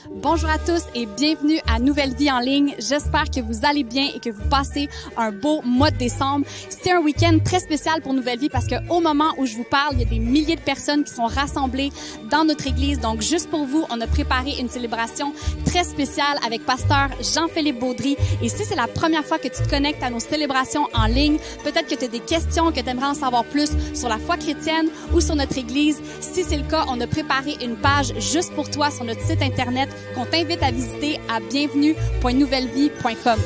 Bonjour à tous et bienvenue à Nouvelle Vie en ligne. J'espère que vous allez bien et que vous passez un beau mois de décembre. C'est un week-end très spécial pour Nouvelle Vie parce qu'au moment où je vous parle, il y a des milliers de personnes qui sont rassemblées dans notre église. Donc, juste pour vous, on a préparé une célébration très spéciale avec pasteur Jean-Philippe Baudry. Et si c'est la première fois que tu te connectes à nos célébrations en ligne, peut-être que tu as des questions, que tu aimerais en savoir plus sur la foi chrétienne ou sur notre église. Si c'est le cas, on a préparé une page juste pour toi sur notre site Internet qu'on t'invite à visiter à bienvenue.nouvellevie.com.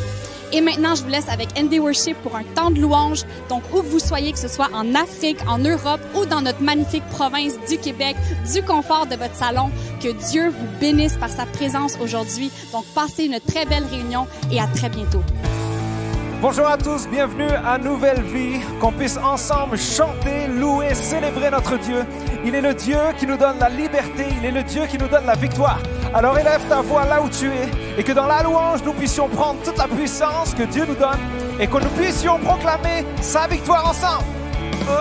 Et maintenant, je vous laisse avec ND Worship pour un temps de louange. Donc, où que vous soyez, que ce soit en Afrique, en Europe ou dans notre magnifique province du Québec, du confort de votre salon, que Dieu vous bénisse par sa présence aujourd'hui. Donc, passez une très belle réunion et à très bientôt. Bonjour à tous, bienvenue à Nouvelle Vie, qu'on puisse ensemble chanter, louer, célébrer notre Dieu. Il est le Dieu qui nous donne la liberté, il est le Dieu qui nous donne la victoire. Alors élève ta voix là où tu es et que dans la louange, nous puissions prendre toute la puissance que Dieu nous donne et que nous puissions proclamer sa victoire ensemble. Oh!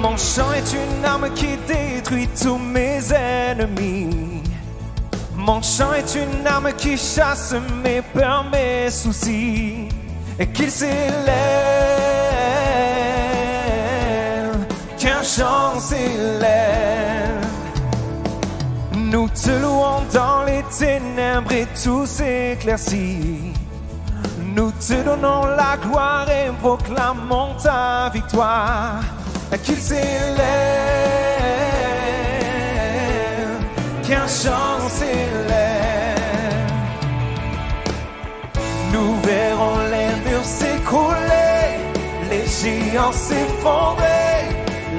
Mon chant est une arme qui détruit tous mes ennemis. Mon chant est une arme qui chasse mes peurs, mes soucis. Et qu'il s'élève, qu'un chant s'élève. Nous te louons dans les ténèbres et tout s'éclaircit. Nous te donnons la gloire et proclamons ta victoire. Qu'il s'élève, qu'un chant s'élève. Nous verrons les murs s'écrouler, les géants s'effondrer,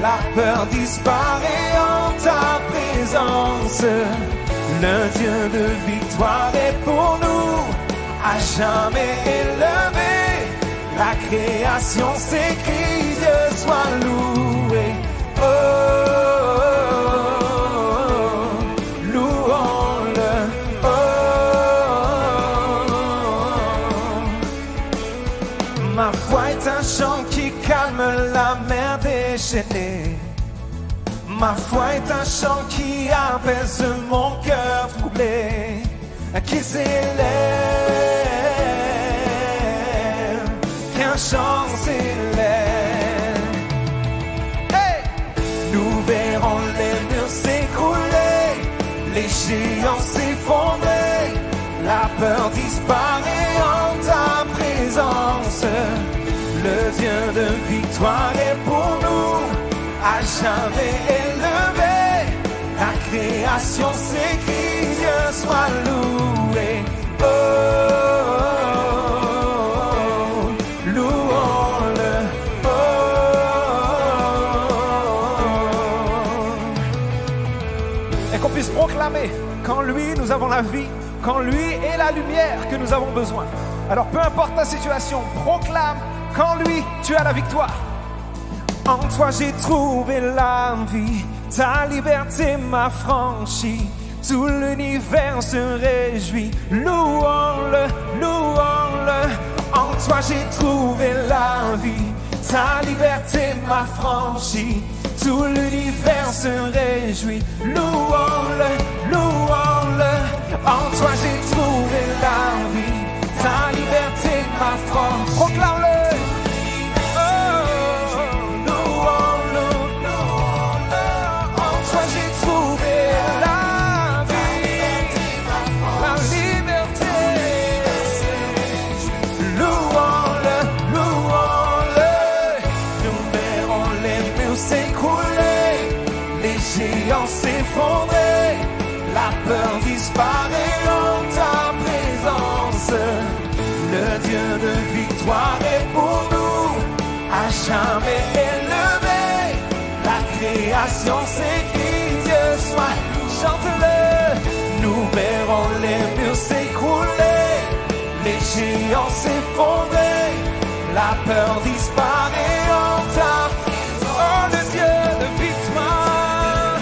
la peur disparaît en ta présence. Le Dieu de victoire est pour nous, à jamais élevé. La création s'écrit, Dieu soit loué. Oh, louons-le. Oh, ma foi est un chant qui calme la mer déchaînée. Ma foi est un chant qui apaise mon cœur troublé. Qui s'élève, qu'un chant s'élève. Hey! Nous verrons les murs s'écrouler, les géants s'effondrer, la peur disparaît en ta présence. Le Dieu de victoire est pour nous, à jamais élevé. La création s'écrit, Dieu soit loué. Oh, proclamer qu'en lui nous avons la vie, qu'en lui est la lumière que nous avons besoin. Alors peu importe ta situation, proclame qu'en lui tu as la victoire. En toi j'ai trouvé la vie, ta liberté m'a franchi, tout l'univers se réjouit. Louons-le, louons-le. En toi j'ai trouvé la vie, ta liberté m'a franchi, tout l'univers se réjouit. Louons-le, louons-le. En toi j'ai trouvé la vie, ta liberté m'a franchi. Proclame-le. Oh, louons-le, louons-le. En toi j'ai trouvé la vie, la liberté. Louons-le, louons-le. Nous verrons les murs s'écrouler, les géants s'effondrer, la peur disparaît en ta présence. Le Dieu de victoire est pour nous, à jamais élevé. La création s'écrit, Dieu soit, chante-le. Nous verrons les murs s'écrouler, les géants s'effondrer, la peur disparaît en ta présence. Oh, le Dieu de victoire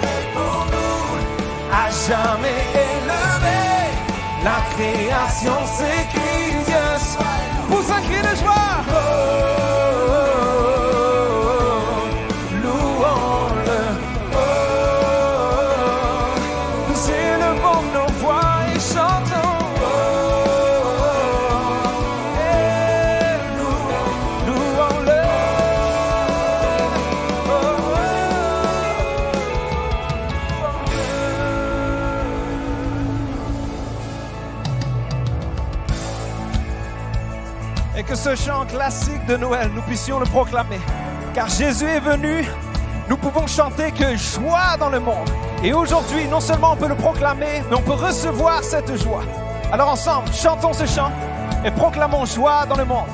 est pour nous, à jamais élevé. La création ses cris, yes. Pousse un cri de joie. Louons-le. Nous élevons nos voix et chantons. Louons-le. Et que ce chant classique de Noël, nous puissions le proclamer. Car Jésus est venu, nous pouvons chanter que joie dans le monde. Et aujourd'hui, non seulement on peut le proclamer, mais on peut recevoir cette joie. Alors ensemble, chantons ce chant et proclamons joie dans le monde.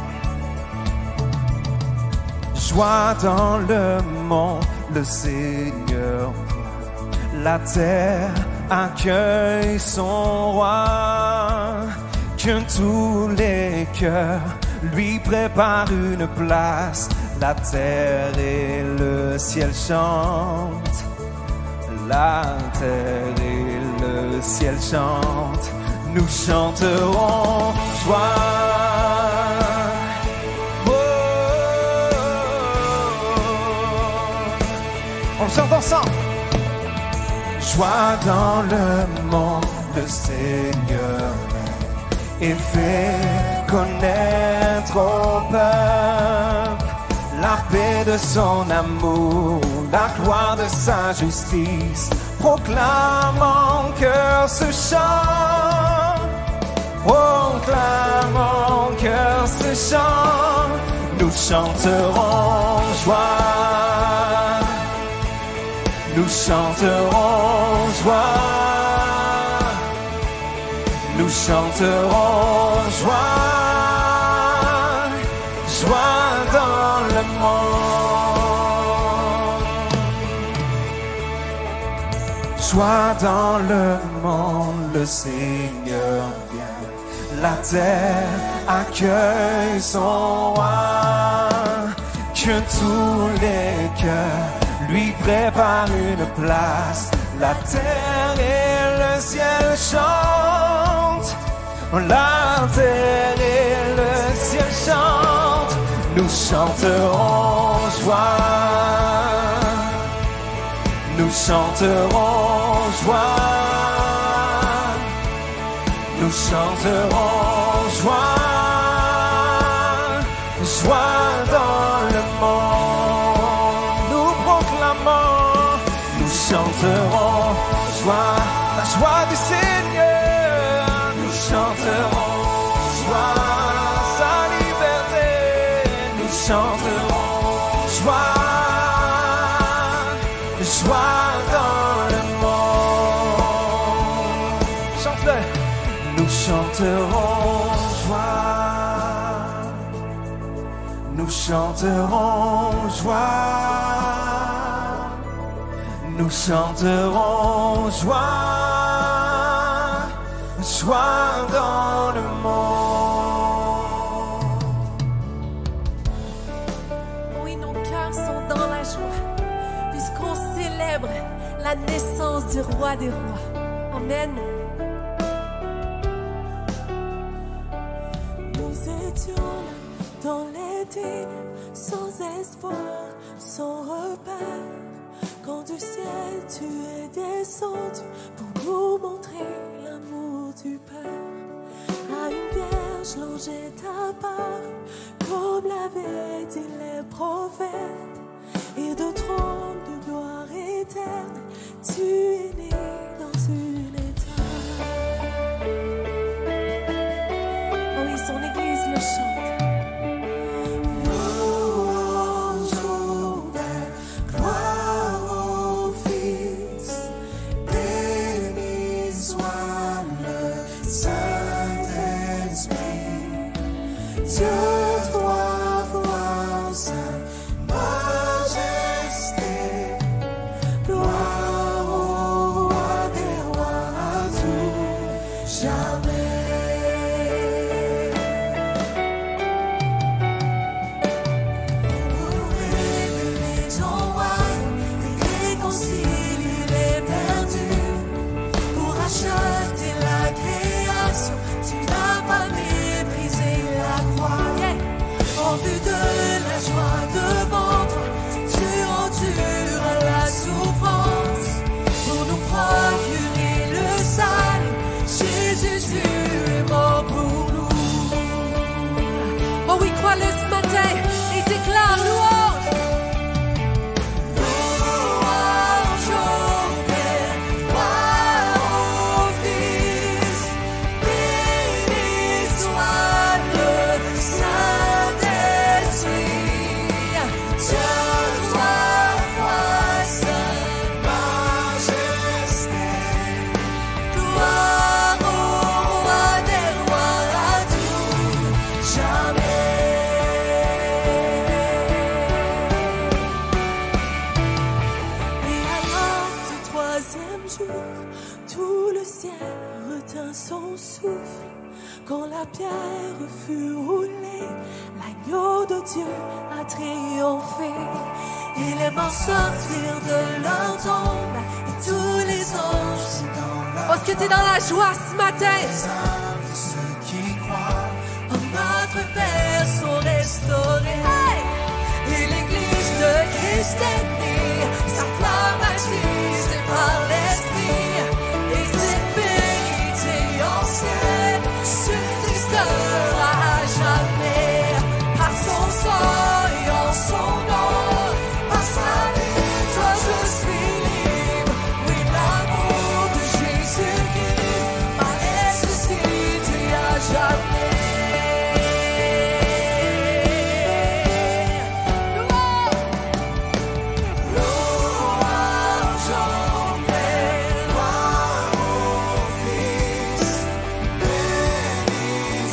Joie dans le monde, le Seigneur vient. La terre accueille son roi. Que tous les cœurs lui préparent une place. La terre et le ciel chantent. La terre et le ciel chantent. Nous chanterons joie. Oh. On chante ensemble. Joie dans le monde, le Seigneur et fait connaître au peuple la paix de son amour, la gloire de sa justice. Proclame en cœur ce chant, proclame en cœur ce chant. Nous chanterons joie, nous chanterons joie. Nous chanterons joie, joie dans le monde. Joie dans le monde, le Seigneur vient. La terre accueille son roi. Que tous les cœurs lui préparent une place. La terre et le ciel chantent. La terre et le ciel chantent. Nous chanterons joie. Nous chanterons joie. Nous chanterons joie. Joie dans le monde. Nous proclamons. Nous chanterons joie. La joie du Seigneur. Nous chanterons joie. Sa liberté. Nous chanterons joie. Joie dans le monde. Chante-le. Nous chanterons joie. Nous chanterons joie. Nous chanterons joie. Joie dans le monde. Oui, nos cœurs sont dans la joie, puisqu'on célèbre la naissance du roi des rois. Amen. Nous étions dans les dînes, sans espoir, sans repère. Quand du ciel tu es descendu pour nous montrer l'amour du Père. À une vierge l'ange est apparu, comme l'avaient dit les prophètes. Et de trône de gloire éterne, tu es né dans une étable. Oh oui, son église le chante. Acheter la création, tu n'as pas pierre fut roulée, l'agneau de Dieu a triomphé. Et les morts sortirent de leur tombe, et tous les anges Est-ce que tu es dans la joie ce matin? ceux qui croient en notre Père sont restaurés. Et l'église de Christ est née, sa flamme attisée par l'Esprit. Et cette vérité ancienne subsistera à jamais. Par son sang et en son nom, par sa victoire je suis libre. Oui, l'amour de Jésus-Christ m'a ressuscité à jamais.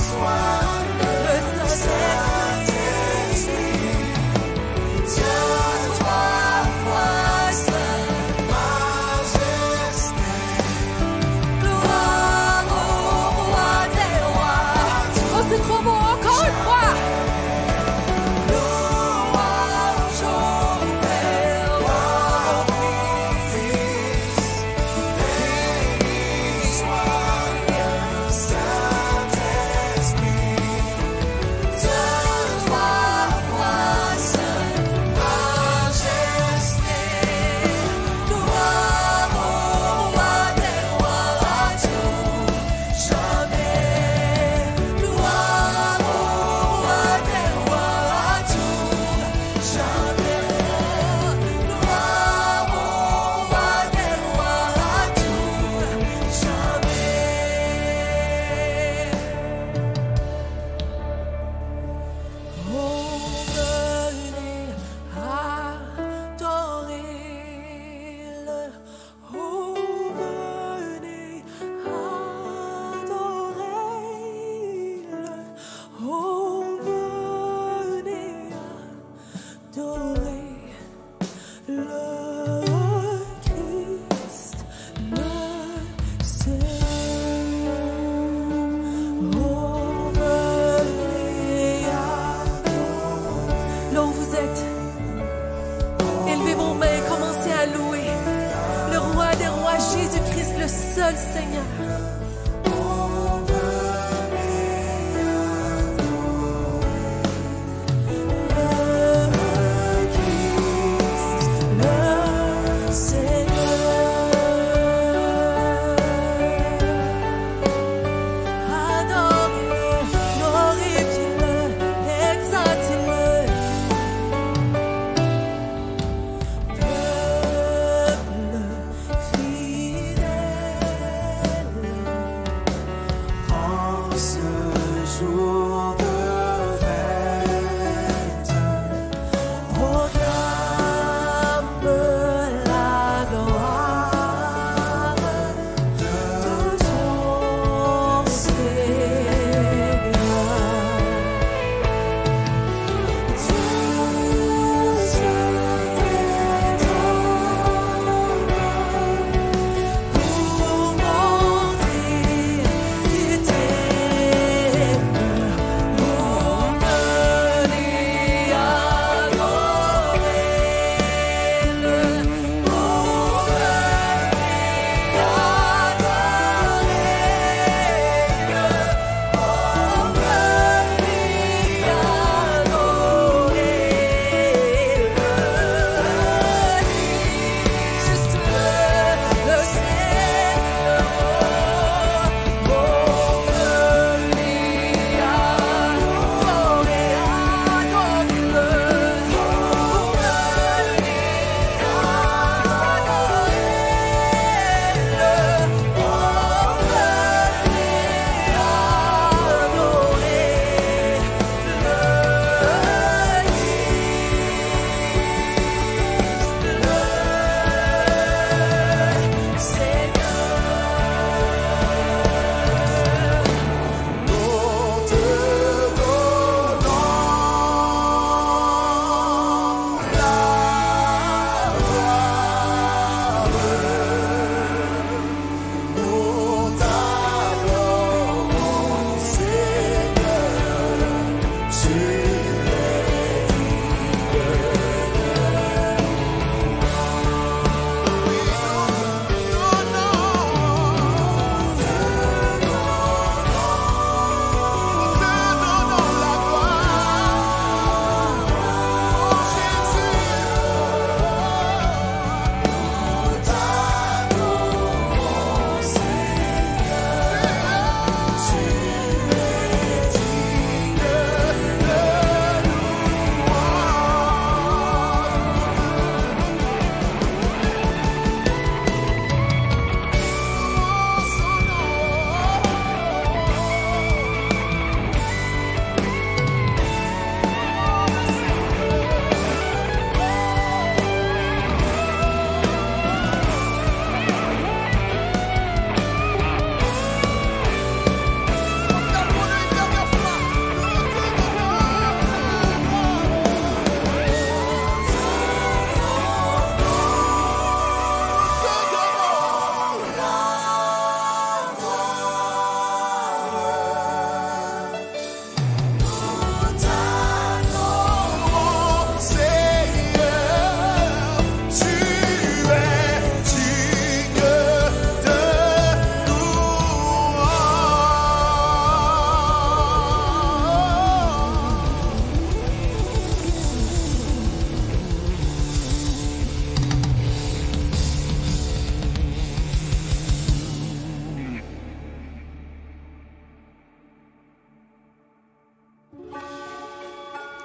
Soit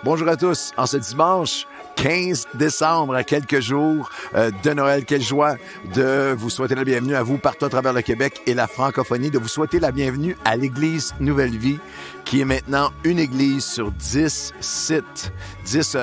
Bonjour à tous. En ce dimanche 15 décembre, à quelques jours de Noël, quelle joie de vous souhaiter la bienvenue à vous partout à travers le Québec et la francophonie, de vous souhaiter la bienvenue à l'Église Nouvelle Vie, qui est maintenant une église sur 10 sites, 10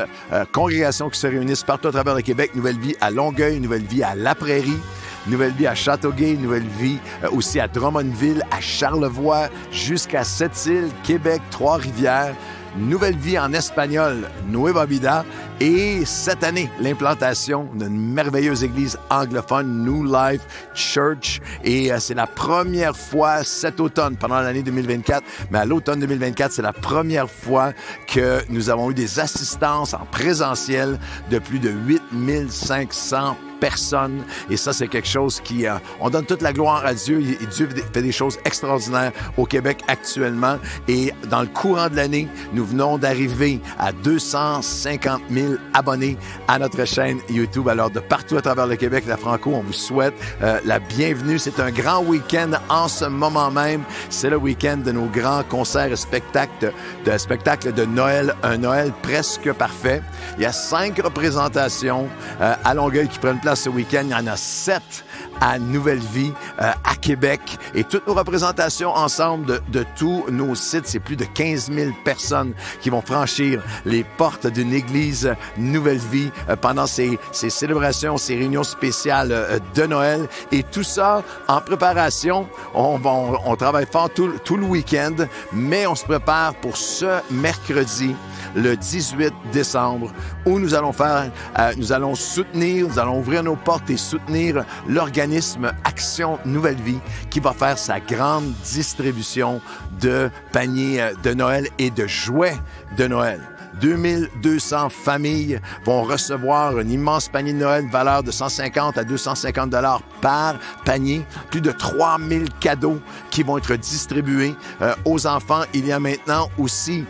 congrégations qui se réunissent partout à travers le Québec. Nouvelle Vie à Longueuil, Nouvelle Vie à La Prairie, Nouvelle Vie à Châteauguay, Nouvelle Vie aussi à Drummondville, à Charlevoix, jusqu'à Sept-Îles, Québec, Trois-Rivières. Nouvelle Vie en espagnol, Nueva Vida, et cette année, l'implantation d'une merveilleuse église anglophone, New Life Church, et c'est la première fois cet automne, pendant l'année 2024, mais à l'automne 2024, c'est la première fois que nous avons eu des assistances en présentiel de plus de 8500 personnes. Et ça, c'est quelque chose qui... on donne toute la gloire à Dieu. Et Dieu fait des choses extraordinaires au Québec actuellement. Et dans le courant de l'année, nous venons d'arriver à 250 000 abonnés à notre chaîne YouTube. Alors, de partout à travers le Québec, la Franco, on vous souhaite la bienvenue. C'est un grand week-end en ce moment même. C'est le week-end de nos grands concerts et spectacles de Noël. Un Noël presque parfait. Il y a 5 représentations à Longueuil qui prennent place ce week-end. Il y en a 7 à Nouvelle Vie, à Québec. Et toutes nos représentations ensemble de tous nos sites, c'est plus de 15 000 personnes qui vont franchir les portes d'une église Nouvelle Vie pendant ces célébrations, ces réunions spéciales de Noël. Et tout ça en préparation. On travaille fort tout le week-end, mais on se prépare pour ce mercredi, le 18 décembre, où nous allons soutenir, nous allons ouvrir nos portes et soutenir l'organisme Action Nouvelle Vie, qui va faire sa grande distribution de paniers de Noël et de jouets de Noël. 2200 familles vont recevoir un immense panier de Noël, valeur de 150 à 250 $ par panier. Plus de 3000 cadeaux qui vont être distribués aux enfants. Il y a maintenant aussi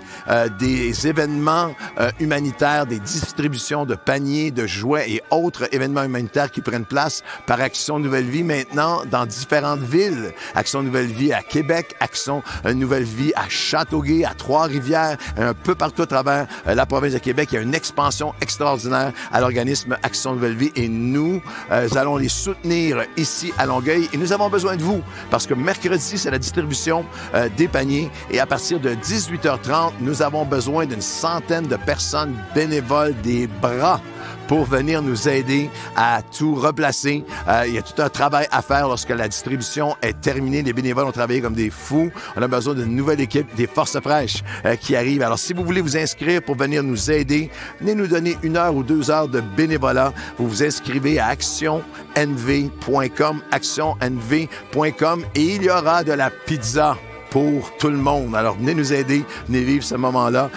des événements humanitaires, des distributions de paniers, de jouets et autres événements humanitaires qui prennent place par Action Nouvelle Vie maintenant dans différentes villes. Action Nouvelle Vie à Québec, Action Nouvelle Vie à Châteauguay, à Trois-Rivières, un peu partout à travers la province de Québec. Il y a une expansion extraordinaire à l'organisme Action Nouvelle Vie et nous allons les soutenir ici à Longueuil. Et nous avons besoin de vous parce que mercredi, c'est la distribution des paniers et à partir de 18h30, nous avons besoin d'une centaine de personnes bénévoles, des bras, pour venir nous aider à tout replacer. Il y a tout un travail à faire lorsque la distribution est terminée. Les bénévoles ont travaillé comme des fous. On a besoin d'une nouvelle équipe, des forces fraîches qui arrivent. Alors, si vous voulez vous inscrire pour venir nous aider, venez nous donner 1 heure ou 2 heures de bénévolat. Vous vous inscrivez à actionnv.com, actionnv.com et il y aura de la pizza pour tout le monde. Alors, venez nous aider, venez vivre ce moment-là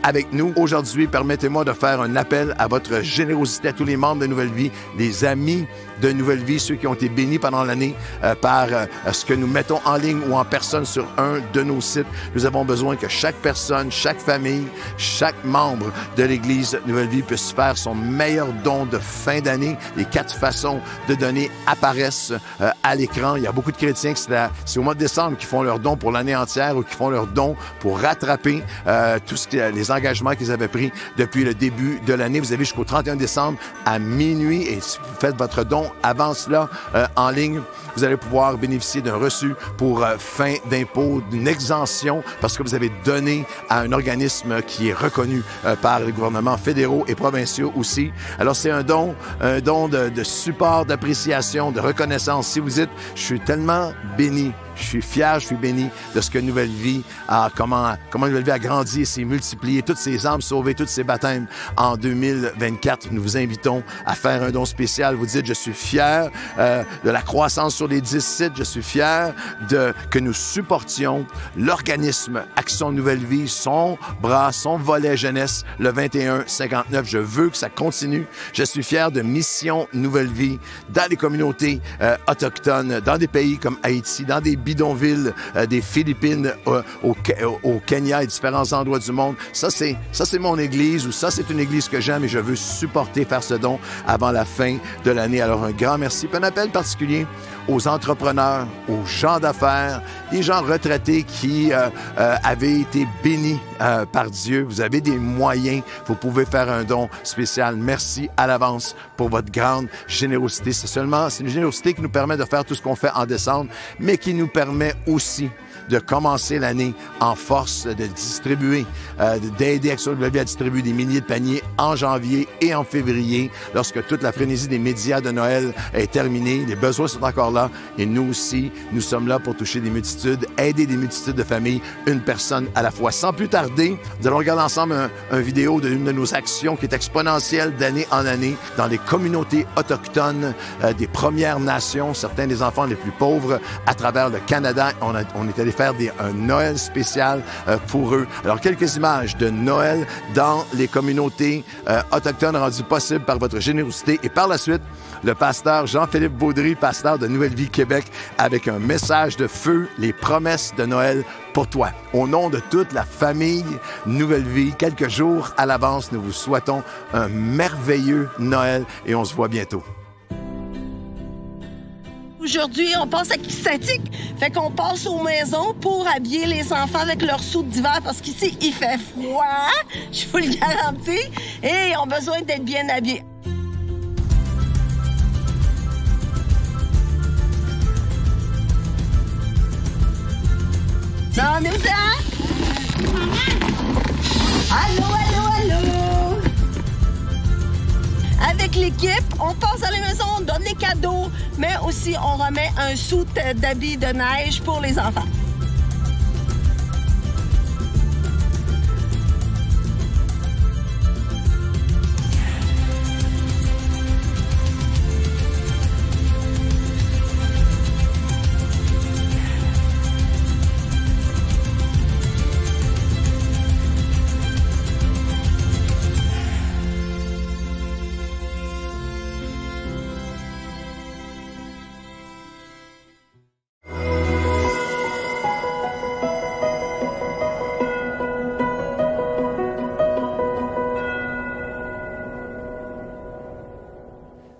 avec nous. Aujourd'hui, permettez-moi de faire un appel à votre générosité à tous les membres de Nouvelle Vie, les amis de Nouvelle Vie, ceux qui ont été bénis pendant l'année par ce que nous mettons en ligne ou en personne sur un de nos sites. Nous avons besoin que chaque personne, chaque famille, chaque membre de l'Église Nouvelle Vie puisse faire son meilleur don de fin d'année. Les 4 façons de donner apparaissent à l'écran. Il y a beaucoup de chrétiens qui c'est au mois de décembre qui font leur don pour l'année entière ou qui font leur don pour rattraper les engagements qu'ils avaient pris depuis le début de l'année. Vous avez jusqu'au 31 décembre à minuit et si vous faites votre don avant cela en ligne, vous allez pouvoir bénéficier d'un reçu pour fin d'impôt, d'une exemption parce que vous avez donné à un organisme qui est reconnu par les gouvernements fédéraux et provinciaux aussi. Alors, c'est un don de support, d'appréciation, de reconnaissance. Si vous dites, je suis tellement béni, je suis fier, je suis béni de ce que Nouvelle Vie comment Nouvelle Vie a grandi et s'est multiplié, toutes ces âmes sauvées, tous ces baptêmes en 2024. Nous vous invitons à faire un don spécial. Vous dites, je suis fier de la croissance sur les 10 sites. Je suis fier que nous supportions l'organisme Action Nouvelle Vie, son bras, son volet jeunesse, le 21-59. Je veux que ça continue. Je suis fier de Mission Nouvelle Vie dans les communautés autochtones, dans des pays comme Haïti, dans des bidonvilles des Philippines, au Kenya et différents endroits du monde. Ça, c'est mon église ou ça, c'est une église que j'aime et je veux supporter, faire ce don avant la fin de l'année. Alors, un grand merci. Puis un appel particulier aux entrepreneurs, aux gens d'affaires, des gens retraités qui avaient été bénis par Dieu. Vous avez des moyens. Vous pouvez faire un don spécial. Merci à l'avance pour votre grande générosité. C'est une générosité qui nous permet de faire tout ce qu'on fait en décembre, mais qui nous permet aussi de commencer l'année en force, de distribuer, d'aider Action Nouvelle Vie à distribuer des milliers de paniers en janvier et en février, lorsque toute la frénésie des médias de Noël est terminée. Les besoins sont encore là et nous aussi, nous sommes là pour toucher des multitudes, aider des multitudes de familles, une personne à la fois. Sans plus tarder, nous allons regarder ensemble un vidéo d'une de nos actions qui est exponentielle d'année en année dans les communautés autochtones des Premières Nations, certains des enfants les plus pauvres à travers le Canada. On est allé faire un Noël spécial pour eux. Alors, quelques images de Noël dans les communautés autochtones rendues possibles par votre générosité. Et par la suite, le pasteur Jean-Philippe Baudry, pasteur de Nouvelle Vie Québec, avec un message de feu, les promesses de Noël pour toi. Au nom de toute la famille Nouvelle Vie, quelques jours à l'avance, nous vous souhaitons un merveilleux Noël et on se voit bientôt. Aujourd'hui, on passe à Kistatique. Fait qu'on passe aux maisons pour habiller les enfants avec leurs soudes d'hiver parce qu'ici, il fait froid. Je vous le garantis. Et ils ont besoin d'être bien habillés. On est où ça? Allô, allô, allô! Avec l'équipe, on passe dans les maisons, on donne des cadeaux, mais aussi on remet un soute d'habits de neige pour les enfants.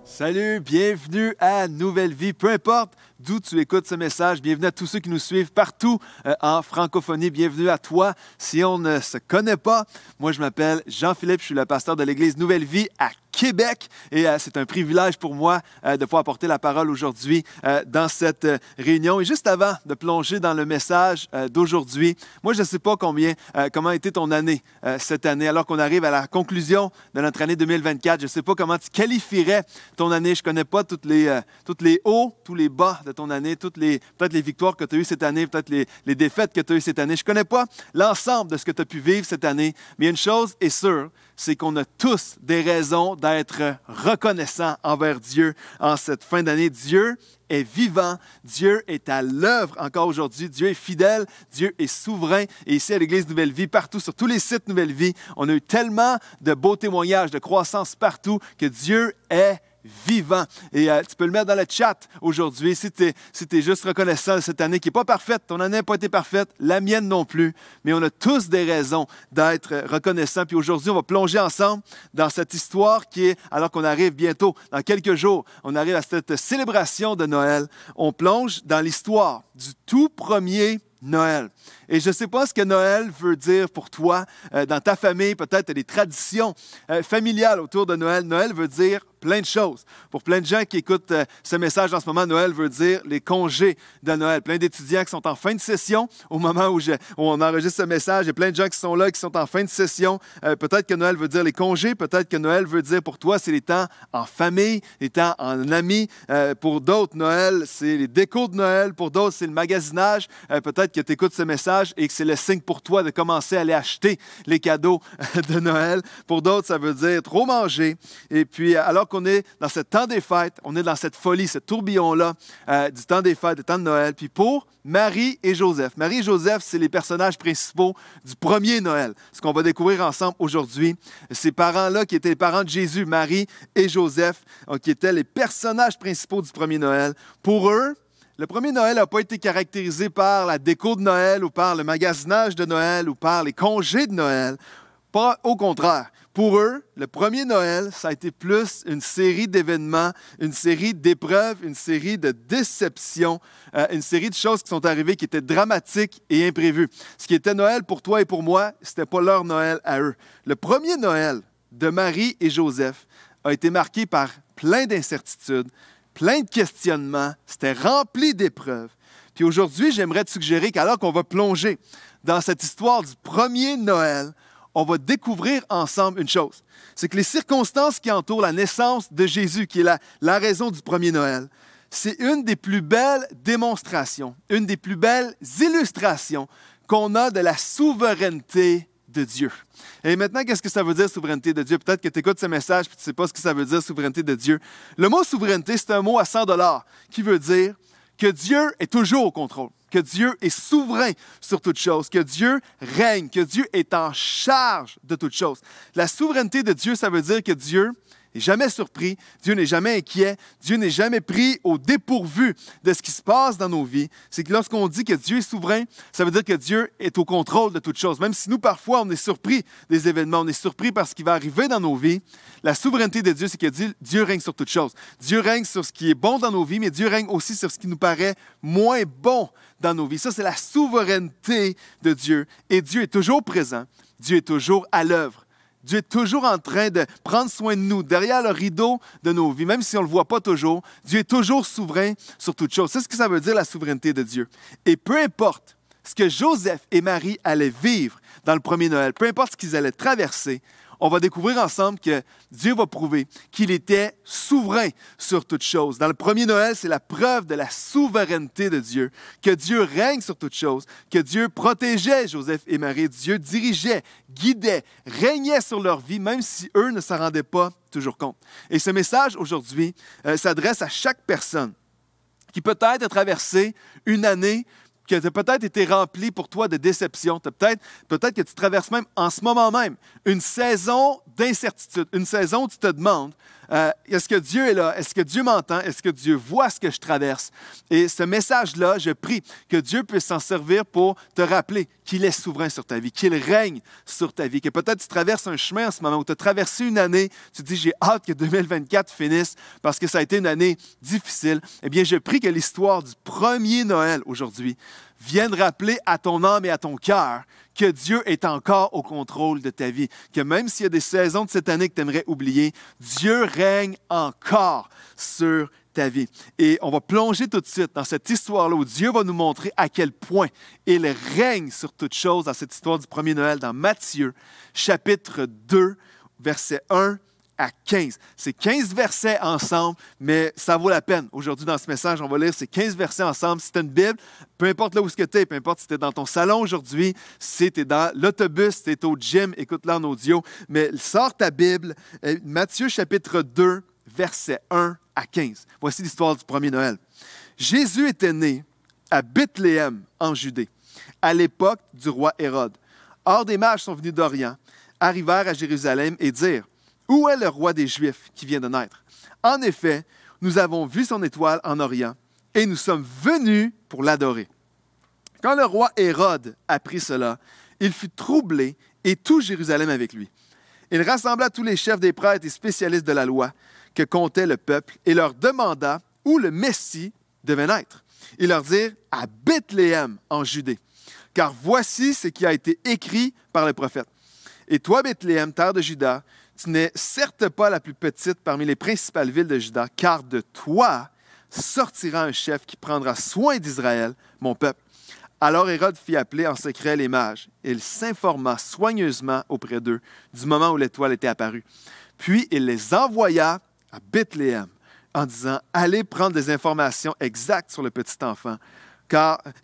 Salut, bienvenue à Nouvelle Vie. Peu importe d'où tu écoutes ce message, bienvenue à tous ceux qui nous suivent partout en francophonie. Bienvenue à toi. Si on ne se connaît pas, moi je m'appelle Jean-Philippe, je suis le pasteur de l'Église Nouvelle Vie à Québec et c'est un privilège pour moi de pouvoir apporter la parole aujourd'hui dans cette réunion. Et juste avant de plonger dans le message d'aujourd'hui, moi je ne sais pas comment a été ton année cette année, alors qu'on arrive à la conclusion de notre année 2024. Je ne sais pas comment tu qualifierais ton année. Je ne connais pas toutes les hauts, tous les bas de ton année, peut-être les victoires que tu as eues cette année, peut-être les défaites que tu as eues cette année. Je ne connais pas l'ensemble de ce que tu as pu vivre cette année, mais une chose est sûre, c'est qu'on a tous des raisons d'être reconnaissants envers Dieu en cette fin d'année. Dieu est vivant, Dieu est à l'œuvre encore aujourd'hui, Dieu est fidèle, Dieu est souverain. Et ici à l'Église Nouvelle Vie, partout sur tous les sites Nouvelle Vie, on a eu tellement de beaux témoignages, de croissance partout que Dieu est vivant. Et tu peux le mettre dans le chat aujourd'hui si tu es juste reconnaissant de cette année qui n'est pas parfaite. Ton année n'a pas été parfaite, la mienne non plus. Mais on a tous des raisons d'être reconnaissants. Puis aujourd'hui, on va plonger ensemble dans cette histoire qui est, alors qu'on arrive bientôt, dans quelques jours, on arrive à cette célébration de Noël. On plonge dans l'histoire du tout premier Noël. Et je ne sais pas ce que Noël veut dire pour toi. Dans ta famille, peut-être tu as des traditions familiales autour de Noël. Noël veut dire plein de choses. Pour plein de gens qui écoutent ce message en ce moment, Noël veut dire les congés de Noël. Plein d'étudiants qui sont en fin de session au moment où on enregistre ce message. Il y a plein de gens qui sont là, qui sont en fin de session. Peut-être que Noël veut dire les congés. Peut-être que Noël veut dire pour toi, c'est les temps en famille, les temps en amis. Pour d'autres, Noël, c'est les décos de Noël. Pour d'autres, c'est le magasinage. Peut-être que tu écoutes ce message et que c'est le signe pour toi de commencer à aller acheter les cadeaux de Noël. Pour d'autres, ça veut dire trop manger. Et puis, alors qu'on est dans ce temps des fêtes, on est dans cette folie, ce tourbillon-là du temps des fêtes, du temps de Noël. Puis pour Marie et Joseph. Marie et Joseph, c'est les personnages principaux du premier Noël. Ce qu'on va découvrir ensemble aujourd'hui. Ces parents-là qui étaient les parents de Jésus, Marie et Joseph, qui étaient les personnages principaux du premier Noël. Pour eux, le premier Noël n'a pas été caractérisé par la déco de Noël ou par le magasinage de Noël ou par les congés de Noël. Pas au contraire. Pour eux, le premier Noël, ça a été plus une série d'événements, une série d'épreuves, une série de déceptions, une série de choses qui sont arrivées qui étaient dramatiques et imprévues. Ce qui était Noël pour toi et pour moi, ce n'était pas leur Noël à eux. Le premier Noël de Marie et Joseph a été marqué par plein d'incertitudes, plein de questionnements, c'était rempli d'épreuves. Puis aujourd'hui, j'aimerais te suggérer qu'alors qu'on va plonger dans cette histoire du premier Noël, on va découvrir ensemble une chose. C'est que les circonstances qui entourent la naissance de Jésus, qui est la raison du premier Noël, c'est une des plus belles démonstrations, une des plus belles illustrations qu'on a de la souveraineté de Dieu. Et maintenant, qu'est-ce que ça veut dire, souveraineté de Dieu? Peut-être que tu écoutes ce message et tu ne sais pas ce que ça veut dire, souveraineté de Dieu. Le mot souveraineté, c'est un mot à 100 $ qui veut dire que Dieu est toujours au contrôle, que Dieu est souverain sur toute chose, que Dieu règne, que Dieu est en charge de toute chose. La souveraineté de Dieu, ça veut dire que Dieu n'est jamais surpris, Dieu n'est jamais inquiet, Dieu n'est jamais pris au dépourvu de ce qui se passe dans nos vies. C'est que lorsqu'on dit que Dieu est souverain, ça veut dire que Dieu est au contrôle de toute chose. Même si nous, parfois, on est surpris des événements, on est surpris par ce qui va arriver dans nos vies, la souveraineté de Dieu, c'est que Dieu règne sur toute chose. Dieu règne sur ce qui est bon dans nos vies, mais Dieu règne aussi sur ce qui nous paraît moins bon dans nos vies. Ça, c'est la souveraineté de Dieu. Et Dieu est toujours présent. Dieu est toujours à l'œuvre. Dieu est toujours en train de prendre soin de nous, derrière le rideau de nos vies, même si on ne le voit pas toujours. Dieu est toujours souverain sur toute chose. C'est ce que ça veut dire, la souveraineté de Dieu. Et peu importe ce que Joseph et Marie allaient vivre dans le premier Noël, peu importe ce qu'ils allaient traverser, on va découvrir ensemble que Dieu va prouver qu'il était souverain sur toute chose. Dans le premier Noël, c'est la preuve de la souveraineté de Dieu, que Dieu règne sur toute chose, que Dieu protégeait Joseph et Marie, Dieu dirigeait, guidait, régnait sur leur vie, même si eux ne s'en rendaient pas toujours compte. Et ce message aujourd'hui s'adresse à chaque personne qui peut-être a traversé une année qui a peut-être été rempli pour toi de déception. Peut-être que tu traverses même en ce moment même une saison d'incertitude, une saison où tu te demandes, est-ce que Dieu est là? Est-ce que Dieu m'entend? Est-ce que Dieu voit ce que je traverse? Et ce message-là, je prie que Dieu puisse s'en servir pour te rappeler qu'il est souverain sur ta vie, qu'il règne sur ta vie, que peut-être tu traverses un chemin en ce moment où tu as traversé une année, tu te dis, j'ai hâte que 2024 finisse parce que ça a été une année difficile. Eh bien, je prie que l'histoire du premier Noël aujourd'hui vienne rappeler à ton âme et à ton cœur que Dieu est encore au contrôle de ta vie, que même s'il y a des saisons de cette année que tu aimerais oublier, Dieu règne encore sur ta vie. Et on va plonger tout de suite dans cette histoire-là où Dieu va nous montrer à quel point il règne sur toute chose dans cette histoire du premier Noël dans Matthieu, chapitre 2, versets 1 à 15. C'est 15 versets ensemble, mais ça vaut la peine. Aujourd'hui, dans ce message, on va lire ces 15 versets ensemble. Si tu as une Bible, peu importe là où tu es, peu importe si tu es dans ton salon aujourd'hui, si tu es dans l'autobus, si tu es au gym, écoute-la en audio, mais sors ta Bible. Matthieu, chapitre 2, versets 1 à 15. Voici l'histoire du premier Noël. Jésus était né à Bethléem, en Judée, à l'époque du roi Hérode. Or, des mages sont venus d'Orient, arrivèrent à Jérusalem et dirent, « Où est le roi des Juifs qui vient de naître? En effet, nous avons vu son étoile en Orient et nous sommes venus pour l'adorer. » Quand le roi Hérode apprit cela, il fut troublé et tout Jérusalem avec lui. Il rassembla tous les chefs des prêtres et spécialistes de la loi que comptait le peuple et leur demanda où le Messie devait naître. Ils leur dirent « À Bethléem, en Judée, car voici ce qui a été écrit par le prophète. Et toi, Bethléem, terre de Juda, tu n'es certes pas la plus petite parmi les principales villes de Juda, car de toi sortira un chef qui prendra soin d'Israël, mon peuple. » Alors Hérode fit appeler en secret les mages. Il s'informa soigneusement auprès d'eux du moment où l'étoile était apparue. Puis il les envoya à Bethléem en disant « Allez prendre des informations exactes sur le petit enfant,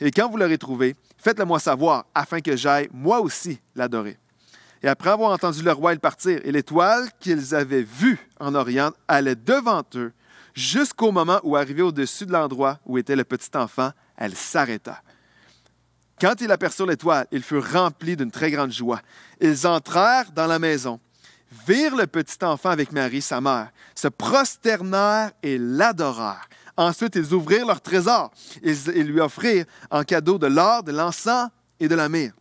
et quand vous l'aurez trouvé, faites-le-moi savoir, afin que j'aille moi aussi l'adorer. » Et après avoir entendu le roi, ils partirent, et l'étoile qu'ils avaient vue en Orient allait devant eux, jusqu'au moment où, arrivée au-dessus de l'endroit où était le petit enfant, elle s'arrêta. Quand ils aperçurent l'étoile, ils furent remplis d'une très grande joie. Ils entrèrent dans la maison, virent le petit enfant avec Marie, sa mère, se prosternèrent et l'adorèrent. Ensuite, ils ouvrirent leur trésor. Ils lui offrirent en cadeau de l'or, de l'encens et de la myrrhe.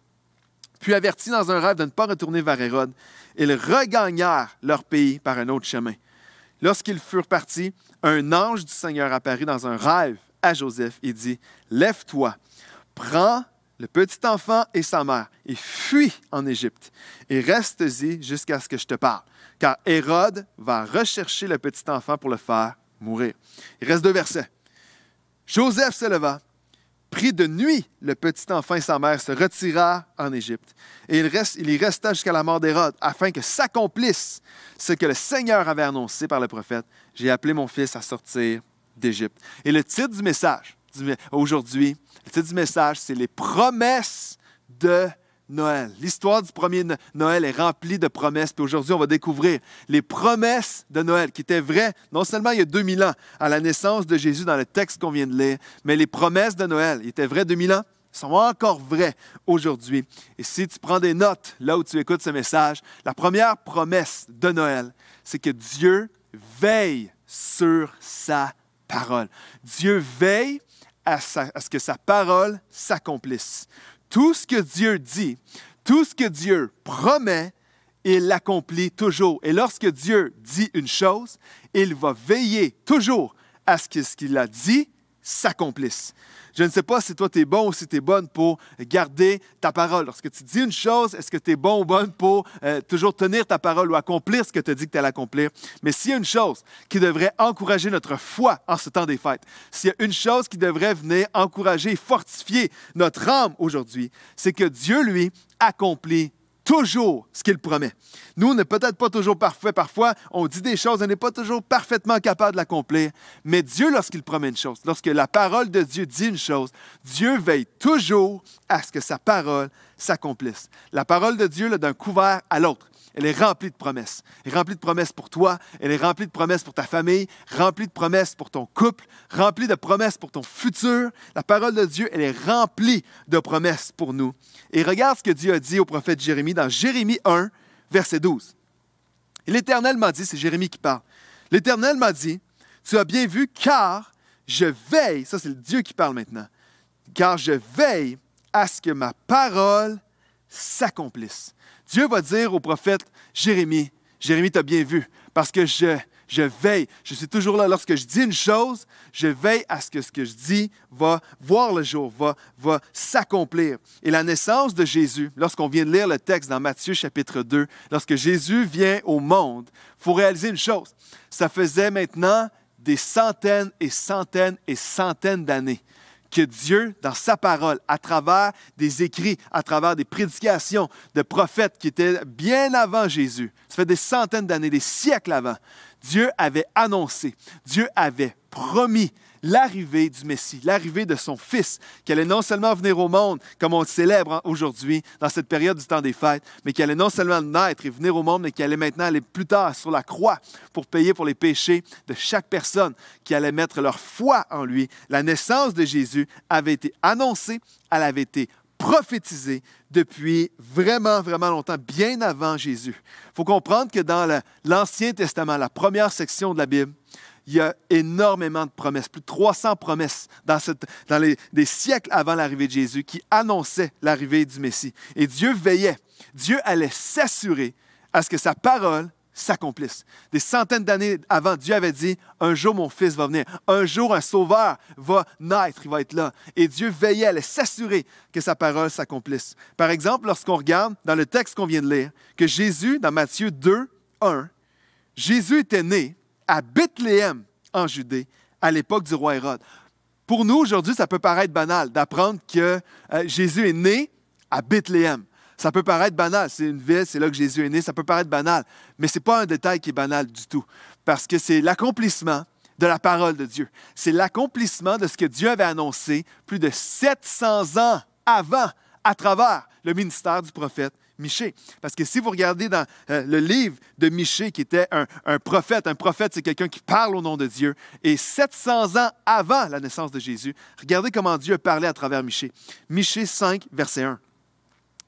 Puis avertis dans un rêve de ne pas retourner vers Hérode, ils regagnèrent leur pays par un autre chemin. Lorsqu'ils furent partis, un ange du Seigneur apparut dans un rêve à Joseph et dit, « Lève-toi, prends le petit enfant et sa mère et fuis en Égypte et reste-y jusqu'à ce que je te parle, car Hérode va rechercher le petit enfant pour le faire mourir. » Il reste 2 versets. Joseph se leva, prit de nuit le petit enfant et sa mère, se retira en Égypte. Et il y resta jusqu'à la mort d'Hérode, afin que s'accomplisse ce que le Seigneur avait annoncé par le prophète. « J'ai appelé mon fils à sortir d'Égypte. » Et le titre du message, aujourd'hui, le titre du message, c'est « Les promesses de Noël ». L'histoire du premier Noël est remplie de promesses. Puis aujourd'hui, on va découvrir les promesses de Noël qui étaient vraies, non seulement il y a 2000 ans, à la naissance de Jésus dans le texte qu'on vient de lire, mais les promesses de Noël étaient vraies 2000 ans, sont encore vraies aujourd'hui. Et si tu prends des notes là où tu écoutes ce message, la première promesse de Noël, c'est que Dieu veille sur sa parole. Dieu veille à ce que sa parole s'accomplisse. Tout ce que Dieu dit, tout ce que Dieu promet, il l'accomplit toujours. Et lorsque Dieu dit une chose, il va veiller toujours à ce que ce qu'il a dit s'accomplisse. Je ne sais pas si toi, tu es bon ou si tu es bonne pour garder ta parole. Lorsque tu dis une chose, est-ce que tu es bon ou bonne pour toujours tenir ta parole ou accomplir ce que tu as dit que tu allais accomplir? Mais s'il y a une chose qui devrait encourager notre foi en ce temps des fêtes, s'il y a une chose qui devrait venir encourager et fortifier notre âme aujourd'hui, c'est que Dieu, lui, accomplit toujours ce qu'il promet. Nous, on n'est peut-être pas toujours parfait. Parfois, on dit des choses, on n'est pas toujours parfaitement capable de l'accomplir. Mais Dieu, lorsqu'il promet une chose, lorsque la parole de Dieu dit une chose, Dieu veille toujours à ce que sa parole s'accomplisse. La parole de Dieu, là, d'un couvert à l'autre, elle est remplie de promesses. Elle est remplie de promesses pour toi, elle est remplie de promesses pour ta famille, remplie de promesses pour ton couple, remplie de promesses pour ton futur. La parole de Dieu, elle est remplie de promesses pour nous. Et regarde ce que Dieu a dit au prophète Jérémie dans Jérémie 1, verset 12. Et l'Éternel m'a dit, c'est Jérémie qui parle, l'Éternel m'a dit, tu as bien vu, car je veille, ça c'est le Dieu qui parle maintenant, car je veille à ce que ma parole s'accomplisse. Dieu va dire au prophète Jérémie, Jérémie, tu as bien vu, parce que je veille. Je suis toujours là. Lorsque je dis une chose, je veille à ce que je dis va voir le jour, va s'accomplir. Et la naissance de Jésus, lorsqu'on vient de lire le texte dans Matthieu chapitre 2, lorsque Jésus vient au monde, il faut réaliser une chose. Ça faisait maintenant des centaines et centaines et centaines d'années que Dieu, dans sa parole, à travers des écrits, à travers des prédications de prophètes qui étaient bien avant Jésus, ça fait des centaines d'années, des siècles avant, Dieu avait annoncé, Dieu avait promis l'arrivée du Messie, l'arrivée de son Fils, qui allait non seulement venir au monde, comme on le célèbre aujourd'hui, dans cette période du temps des fêtes, mais qui allait non seulement naître et venir au monde, mais qui allait maintenant aller plus tard sur la croix pour payer pour les péchés de chaque personne qui allait mettre leur foi en lui. La naissance de Jésus avait été annoncée, elle avait été prophétisée depuis vraiment, vraiment longtemps, bien avant Jésus. Il faut comprendre que dans l'Ancien Testament, la première section de la Bible, il y a énormément de promesses, plus de 300 promesses des siècles avant l'arrivée de Jésus qui annonçaient l'arrivée du Messie. Et Dieu veillait, Dieu allait s'assurer à ce que sa parole s'accomplisse. Des centaines d'années avant, Dieu avait dit, un jour mon fils va venir, un jour un sauveur va naître, il va être là. Et Dieu veillait, allait s'assurer que sa parole s'accomplisse. Par exemple, lorsqu'on regarde dans le texte qu'on vient de lire, que Jésus, dans Matthieu 2, 1, Jésus était né à Bethléem, en Judée, à l'époque du roi Hérode. Pour nous, aujourd'hui, ça peut paraître banal d'apprendre que Jésus est né à Bethléem. Ça peut paraître banal, c'est une ville, c'est là que Jésus est né, ça peut paraître banal, mais ce n'est pas un détail qui est banal du tout, parce que c'est l'accomplissement de la parole de Dieu. C'est l'accomplissement de ce que Dieu avait annoncé plus de 700 ans avant, à travers le ministère du prophète Michée. Parce que si vous regardez dans le livre de Michée, qui était un prophète c'est quelqu'un qui parle au nom de Dieu, et 700 ans avant la naissance de Jésus, regardez comment Dieu a parlé à travers Michée. Michée 5, verset 1.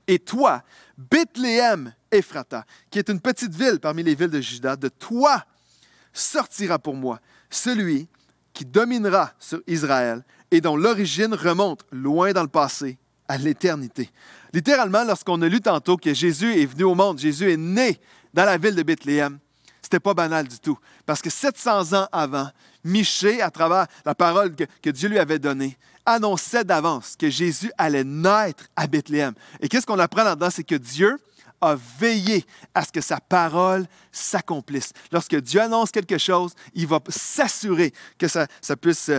« Et toi, Bethléem Ephrata, qui est une petite ville parmi les villes de Juda, de toi sortira pour moi celui qui dominera sur Israël et dont l'origine remonte loin dans le passé, à l'éternité. Littéralement, lorsqu'on a lu tantôt que Jésus est venu au monde, Jésus est né dans la ville de Bethléem, ce n'était pas banal du tout. Parce que 700 ans avant, Michée, à travers la parole que Dieu lui avait donnée, annonçait d'avance que Jésus allait naître à Bethléem. Et qu'est-ce qu'on apprend là-dedans? C'est que Dieu a veillé à ce que sa parole s'accomplisse. Lorsque Dieu annonce quelque chose, il va s'assurer que ça puisse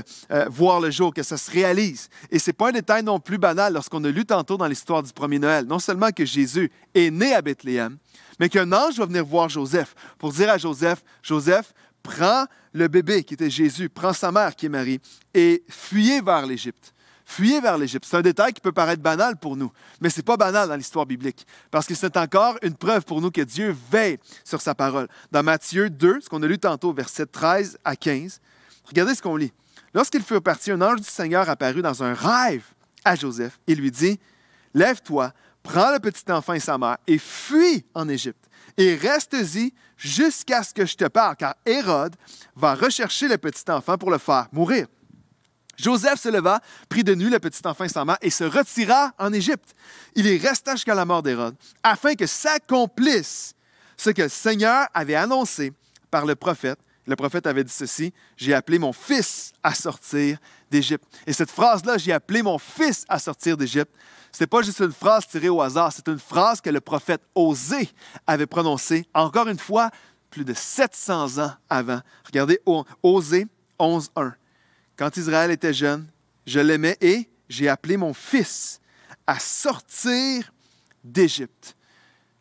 voir le jour, que ça se réalise. Et ce n'est pas un détail non plus banal lorsqu'on a lu tantôt dans l'histoire du premier Noël. Non seulement que Jésus est né à Bethléem, mais qu'un ange va venir voir Joseph pour dire à Joseph, « Joseph, prends le bébé qui était Jésus, prends sa mère qui est Marie et fuyez vers l'Égypte. » Fuyez vers l'Égypte. C'est un détail qui peut paraître banal pour nous, mais ce n'est pas banal dans l'histoire biblique, parce que c'est encore une preuve pour nous que Dieu veille sur sa parole. Dans Matthieu 2, ce qu'on a lu tantôt, versets 13 à 15, regardez ce qu'on lit. « Lorsqu'ils furent partis, un ange du Seigneur apparut dans un rêve à Joseph et lui dit, « Lève-toi, prends le petit enfant et sa mère et fuis en Égypte, et reste-y jusqu'à ce que je te parle, car Hérode va rechercher le petit enfant pour le faire mourir. » Joseph se leva, prit de nuit le petit enfant et sa mère et se retira en Égypte. Il y resta jusqu'à la mort d'Hérode, afin que s'accomplisse ce que le Seigneur avait annoncé par le prophète. Le prophète avait dit ceci, « J'ai appelé mon fils à sortir d'Égypte. » Et cette phrase-là, « J'ai appelé mon fils à sortir d'Égypte », ce n'est pas juste une phrase tirée au hasard, c'est une phrase que le prophète Osée avait prononcée, encore une fois, plus de 700 ans avant. Regardez Osée 11.1. Quand Israël était jeune, je l'aimais et j'ai appelé mon fils à sortir d'Égypte.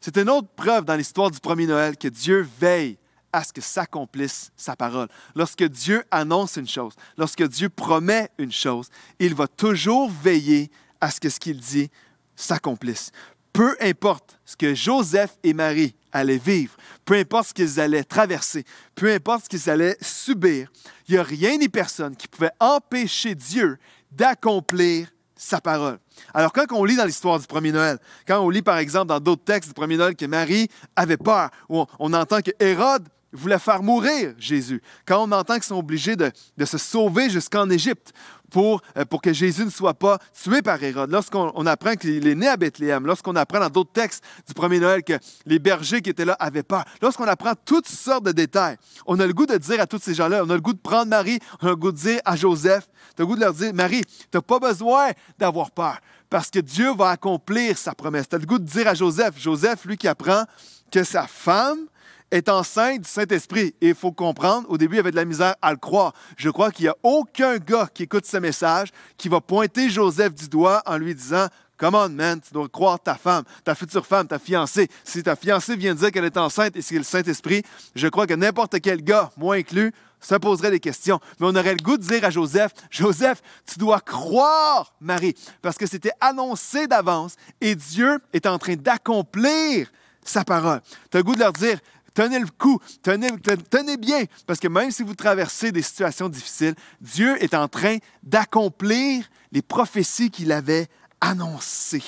C'est une autre preuve dans l'histoire du premier Noël que Dieu veille à ce que s'accomplisse sa parole. Lorsque Dieu annonce une chose, lorsque Dieu promet une chose, il va toujours veiller à ce que ce qu'il dit s'accomplisse. Peu importe ce que Joseph et Marie allaient vivre, peu importe ce qu'ils allaient traverser, peu importe ce qu'ils allaient subir, il n'y a rien ni personne qui pouvait empêcher Dieu d'accomplir sa parole. Alors, quand on lit dans l'histoire du premier Noël, quand on lit, par exemple, dans d'autres textes du premier Noël que Marie avait peur, où on entend que Hérode voulait faire mourir Jésus, quand on entend qu'ils sont obligés de se sauver jusqu'en Égypte pour que Jésus ne soit pas tué par Hérode, lorsqu'on apprend qu'il est né à Bethléem, lorsqu'on apprend dans d'autres textes du premier Noël que les bergers qui étaient là avaient peur, lorsqu'on apprend toutes sortes de détails, on a le goût de dire à tous ces gens-là, on a le goût de prendre Marie, on a le goût de dire à Joseph, on a le goût de leur dire, Marie, tu n'as pas besoin d'avoir peur, parce que Dieu va accomplir sa promesse. Tu as le goût de dire à Joseph, lui qui apprend que sa femme est enceinte du Saint-Esprit. Et il faut comprendre, au début, il y avait de la misère à le croire. Je crois qu'il n'y a aucun gars qui écoute ce message qui va pointer Joseph du doigt en lui disant « Come on, man, tu dois croire ta femme, ta future femme, ta fiancée. » Si ta fiancée vient dire qu'elle est enceinte et c'est le Saint-Esprit, je crois que n'importe quel gars, moi inclus, se poserait des questions. Mais on aurait le goût de dire à Joseph, « Joseph, tu dois croire Marie. » Parce que c'était annoncé d'avance et Dieu est en train d'accomplir sa parole. Tu as le goût de leur dire, tenez le coup, tenez bien, parce que même si vous traversez des situations difficiles, Dieu est en train d'accomplir les prophéties qu'il avait annoncées.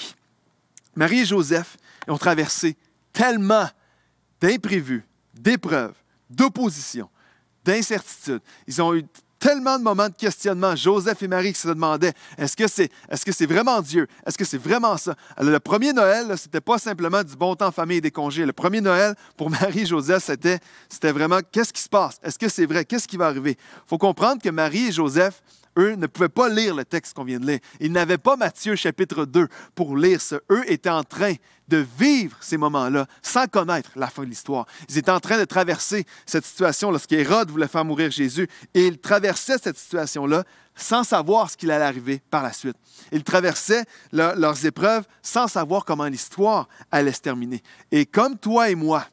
Marie et Joseph ont traversé tellement d'imprévus, d'épreuves, d'opposition, d'incertitudes. Ils ont eu tellement de moments de questionnement. Joseph et Marie qui se demandaient, est-ce que c'est vraiment Dieu? Est-ce que c'est vraiment ça? Alors, le premier Noël, ce n'était pas simplement du bon temps en famille et des congés. Le premier Noël, pour Marie et Joseph, c'était vraiment, qu'est-ce qui se passe? Est-ce que c'est vrai? Qu'est-ce qui va arriver? Il faut comprendre que Marie et Joseph, eux, ne pouvaient pas lire le texte qu'on vient de lire. Ils n'avaient pas Matthieu chapitre 2 pour lire ça. Eux étaient en train de vivre ces moments-là sans connaître la fin de l'histoire. Ils étaient en train de traverser cette situation lorsqu'Hérode voulait faire mourir Jésus et ils traversaient cette situation-là sans savoir ce qu'il allait arriver par la suite. Ils traversaient leurs épreuves sans savoir comment l'histoire allait se terminer. Et comme toi et moi,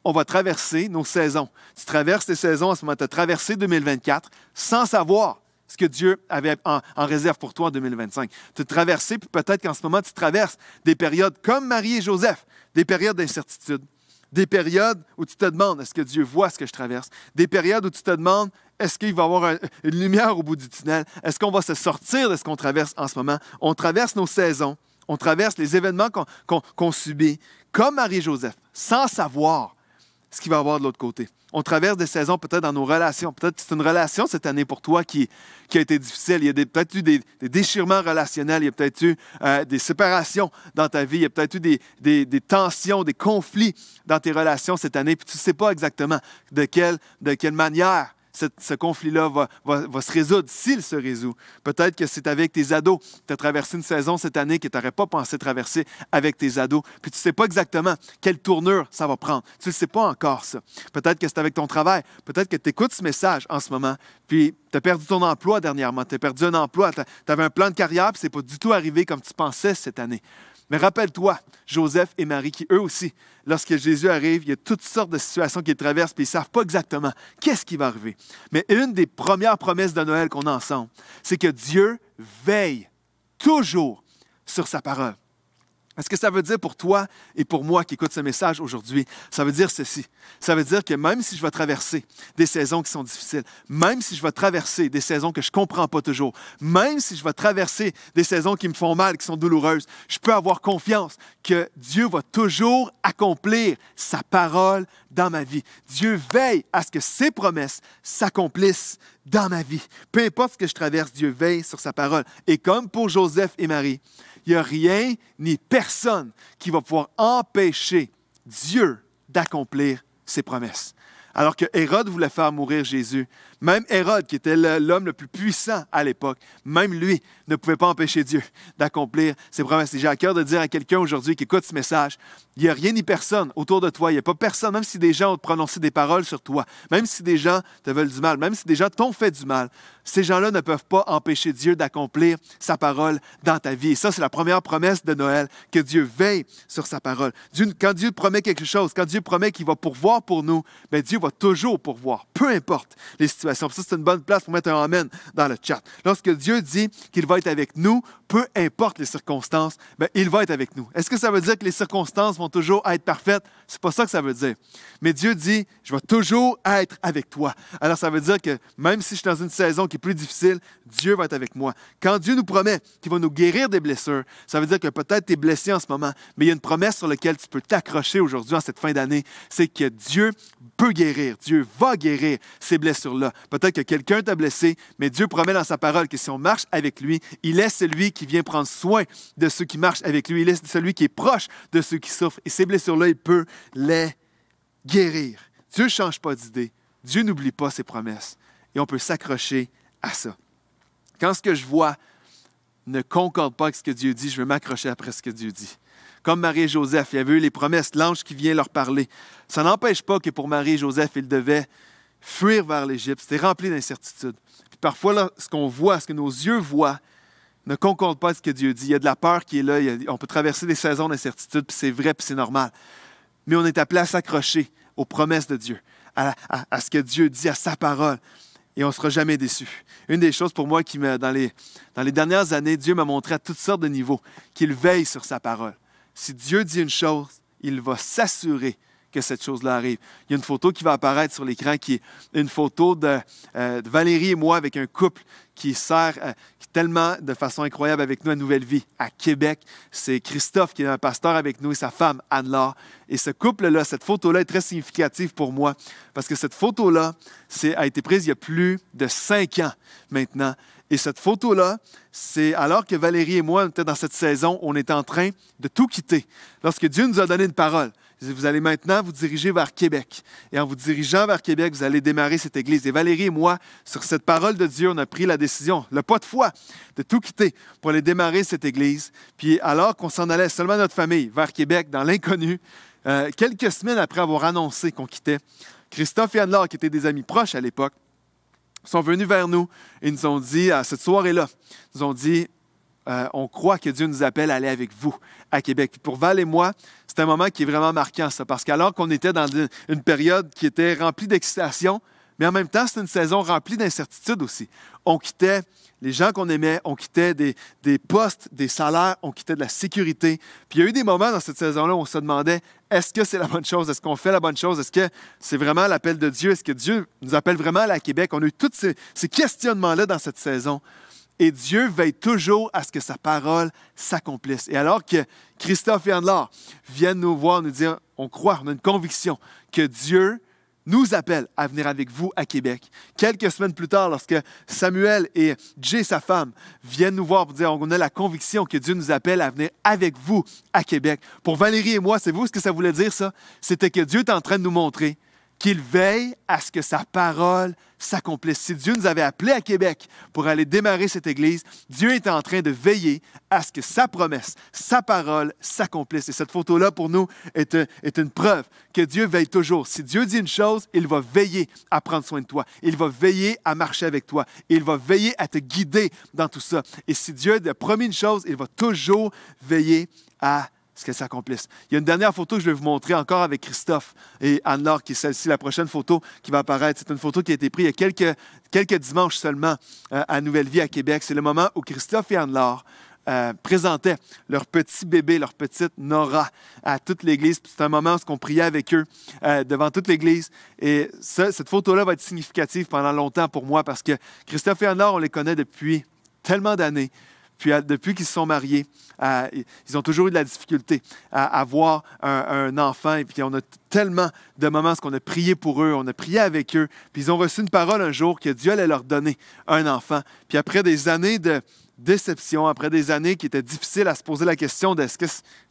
on va traverser nos saisons. Tu traverses tes saisons en ce moment, tu as traversé 2024 sans savoir ce que Dieu avait en réserve pour toi en 2025. Tu as traversé, puis peut-être qu'en ce moment, tu traverses des périodes comme Marie et Joseph, des périodes d'incertitude, des périodes où tu te demandes, est-ce que Dieu voit ce que je traverse? Des périodes où tu te demandes, est-ce qu'il va y avoir une lumière au bout du tunnel? Est-ce qu'on va se sortir de ce qu'on traverse en ce moment? On traverse nos saisons, on traverse les événements qu'on subit, comme Marie et Joseph, sans savoir ce qu'il va y avoir de l'autre côté. On traverse des saisons peut-être dans nos relations. Peut-être que c'est une relation cette année pour toi qui a été difficile. Il y a peut-être eu des déchirements relationnels. Il y a peut-être eu des séparations dans ta vie. Il y a peut-être eu des tensions, des conflits dans tes relations cette année. Puis tu ne sais pas exactement de quelle manière ce conflit-là va se résoudre, s'il se résout. Peut-être que c'est avec tes ados. Tu as traversé une saison cette année que tu n'aurais pas pensé traverser avec tes ados. Puis tu ne sais pas exactement quelle tournure ça va prendre. Tu ne sais pas encore ça. Peut-être que c'est avec ton travail. Peut-être que tu écoutes ce message en ce moment, puis tu as perdu ton emploi dernièrement. Tu as perdu un emploi. Tu avais un plan de carrière, puis ce n'est pas du tout arrivé comme tu pensais cette année. Mais rappelle-toi, Joseph et Marie, qui eux aussi, lorsque Jésus arrive, il y a toutes sortes de situations qu'ils traversent, puis ils ne savent pas exactement qu'est-ce qui va arriver. Mais une des premières promesses de Noël qu'on a ensemble, c'est que Dieu veille toujours sur sa parole. Est-ce que ça veut dire pour toi et pour moi qui écoutent ce message aujourd'hui? Ça veut dire ceci. Ça veut dire que même si je vais traverser des saisons qui sont difficiles, même si je vais traverser des saisons que je ne comprends pas toujours, même si je vais traverser des saisons qui me font mal, qui sont douloureuses, je peux avoir confiance que Dieu va toujours accomplir sa parole dans ma vie. Dieu veille à ce que ses promesses s'accomplissent dans ma vie. Peu importe ce que je traverse, Dieu veille sur sa parole. Et comme pour Joseph et Marie, il n'y a rien ni personne qui va pouvoir empêcher Dieu d'accomplir ses promesses. Alors que Hérode voulait faire mourir Jésus, même Hérode, qui était l'homme le plus puissant à l'époque, même lui ne pouvait pas empêcher Dieu d'accomplir ses promesses. Et j'ai à cœur de dire à quelqu'un aujourd'hui qui écoute ce message, il n'y a rien ni personne autour de toi, il n'y a pas personne, même si des gens ont prononcé des paroles sur toi, même si des gens te veulent du mal, même si des gens t'ont fait du mal, ces gens-là ne peuvent pas empêcher Dieu d'accomplir sa parole dans ta vie. Et ça, c'est la première promesse de Noël, que Dieu veille sur sa parole. Quand Dieu promet quelque chose, quand Dieu promet qu'il va pourvoir pour nous, bien, Dieu va toujours pourvoir, peu importe les situations. Ça, c'est une bonne place pour mettre un amen dans le chat. Lorsque Dieu dit qu'il va être avec nous, peu importe les circonstances, bien, il va être avec nous. Est-ce que ça veut dire que les circonstances vont toujours être parfaites? C'est pas ça que ça veut dire. Mais Dieu dit, je vais toujours être avec toi. Alors, ça veut dire que même si je suis dans une saison qui est plus difficile, Dieu va être avec moi. Quand Dieu nous promet qu'il va nous guérir des blessures, ça veut dire que peut-être tu es blessé en ce moment, mais il y a une promesse sur laquelle tu peux t'accrocher aujourd'hui en cette fin d'année, c'est que Dieu peut guérir, Dieu va guérir ces blessures-là. Peut-être que quelqu'un t'a blessé, mais Dieu promet dans sa parole que si on marche avec lui, il est celui qui vient prendre soin de ceux qui marchent avec lui. Il est celui qui est proche de ceux qui souffrent. Et ces blessures-là, il peut les guérir. Dieu ne change pas d'idée. Dieu n'oublie pas ses promesses. Et on peut s'accrocher à ça. Quand ce que je vois ne concorde pas avec ce que Dieu dit, je veux m'accrocher après ce que Dieu dit. Comme Marie et Joseph, il y avait eu les promesses, l'ange qui vient leur parler. Ça n'empêche pas que pour Marie et Joseph, ils devaient fuir vers l'Égypte. C'était rempli d'incertitudes. Puis parfois, là, ce qu'on voit, ce que nos yeux voient, ne concorde pas avec ce que Dieu dit. Il y a de la peur qui est là. On peut traverser des saisons d'incertitude, puis c'est vrai, puis c'est normal. Mais on est appelé à s'accrocher aux promesses de Dieu, à ce que Dieu dit, à sa parole. Et on ne sera jamais déçu. Une des choses pour moi qui dans les dernières années, Dieu m'a montré à toutes sortes de niveaux qu'il veille sur sa parole. Si Dieu dit une chose, il va s'assurer que cette chose-là arrive. Il y a une photo qui va apparaître sur l'écran qui est une photo de Valérie et moi avec un couple qui sert tellement de façon incroyable avec nous à Nouvelle Vie, à Québec. C'est Christophe qui est un pasteur avec nous et sa femme Anne-Laure. Et ce couple-là, cette photo-là est très significative pour moi parce que cette photo-là a été prise il y a plus de 5 ans maintenant. Et cette photo-là, c'est alors que Valérie et moi, on était dans cette saison, on était en train de tout quitter. Lorsque Dieu nous a donné une parole, vous allez maintenant vous diriger vers Québec. Et en vous dirigeant vers Québec, vous allez démarrer cette église. Et Valérie et moi, sur cette parole de Dieu, on a pris la décision, le pas de foi, de tout quitter pour aller démarrer cette église. Puis alors qu'on s'en allait, seulement notre famille, vers Québec, dans l'inconnu, quelques semaines après avoir annoncé qu'on quittait, Christophe et Anne-Laure, qui étaient des amis proches à l'époque, sont venus vers nous et nous ont dit, à cette soirée-là, nous ont dit, on croit que Dieu nous appelle à aller avec vous à Québec. Puis pour Val et moi, c'est un moment qui est vraiment marquant, ça, parce qu'alors qu'on était dans une période qui était remplie d'excitation, mais en même temps, c'est une saison remplie d'incertitudes aussi. On quittait les gens qu'on aimait, on quittait des postes, des salaires, on quittait de la sécurité. Puis il y a eu des moments dans cette saison-là où on se demandait, est-ce que c'est la bonne chose? Est-ce qu'on fait la bonne chose? Est-ce que c'est vraiment l'appel de Dieu? Est-ce que Dieu nous appelle vraiment à aller à Québec? On a eu tous ces questionnements-là dans cette saison. Et Dieu veille toujours à ce que sa parole s'accomplisse. Et alors que Christophe et Anne-Laure viennent nous voir, nous dire, on croit, on a une conviction que Dieu nous appelle à venir avec vous à Québec. Quelques semaines plus tard, lorsque Samuel et Jay, sa femme, viennent nous voir pour dire on a la conviction que Dieu nous appelle à venir avec vous à Québec. Pour Valérie et moi, savez-vous ce que ça voulait dire, ça? C'était que Dieu est en train de nous montrer qu'il veille à ce que sa parole s'accomplisse. Si Dieu nous avait appelés à Québec pour aller démarrer cette Église, Dieu est en train de veiller à ce que sa promesse, sa parole s'accomplisse. Et cette photo-là, pour nous, est une preuve que Dieu veille toujours. Si Dieu dit une chose, il va veiller à prendre soin de toi. Il va veiller à marcher avec toi. Il va veiller à te guider dans tout ça. Et si Dieu a promis une chose, il va toujours veiller à ce qu'elle s'accomplisse. Il y a une dernière photo que je vais vous montrer encore avec Christophe et Anne-Laure, qui est celle-ci, la prochaine photo qui va apparaître. C'est une photo qui a été prise il y a quelques dimanches seulement à Nouvelle Vie à Québec. C'est le moment où Christophe et Anne-Laure présentaient leur petit bébé, leur petite Nora à toute l'Église. C'est un moment où on priait avec eux devant toute l'Église. Et cette photo-là va être significative pendant longtemps pour moi parce que Christophe et Anne-Laure, on les connaît depuis tellement d'années. Puis depuis qu'ils se sont mariés, ils ont toujours eu de la difficulté à avoir un enfant. Et puis on a tellement de moments où on a prié pour eux, on a prié avec eux. Puis ils ont reçu une parole un jour que Dieu allait leur donner un enfant. Puis après des années de déception, après des années qui étaient difficiles à se poser la question de est-ce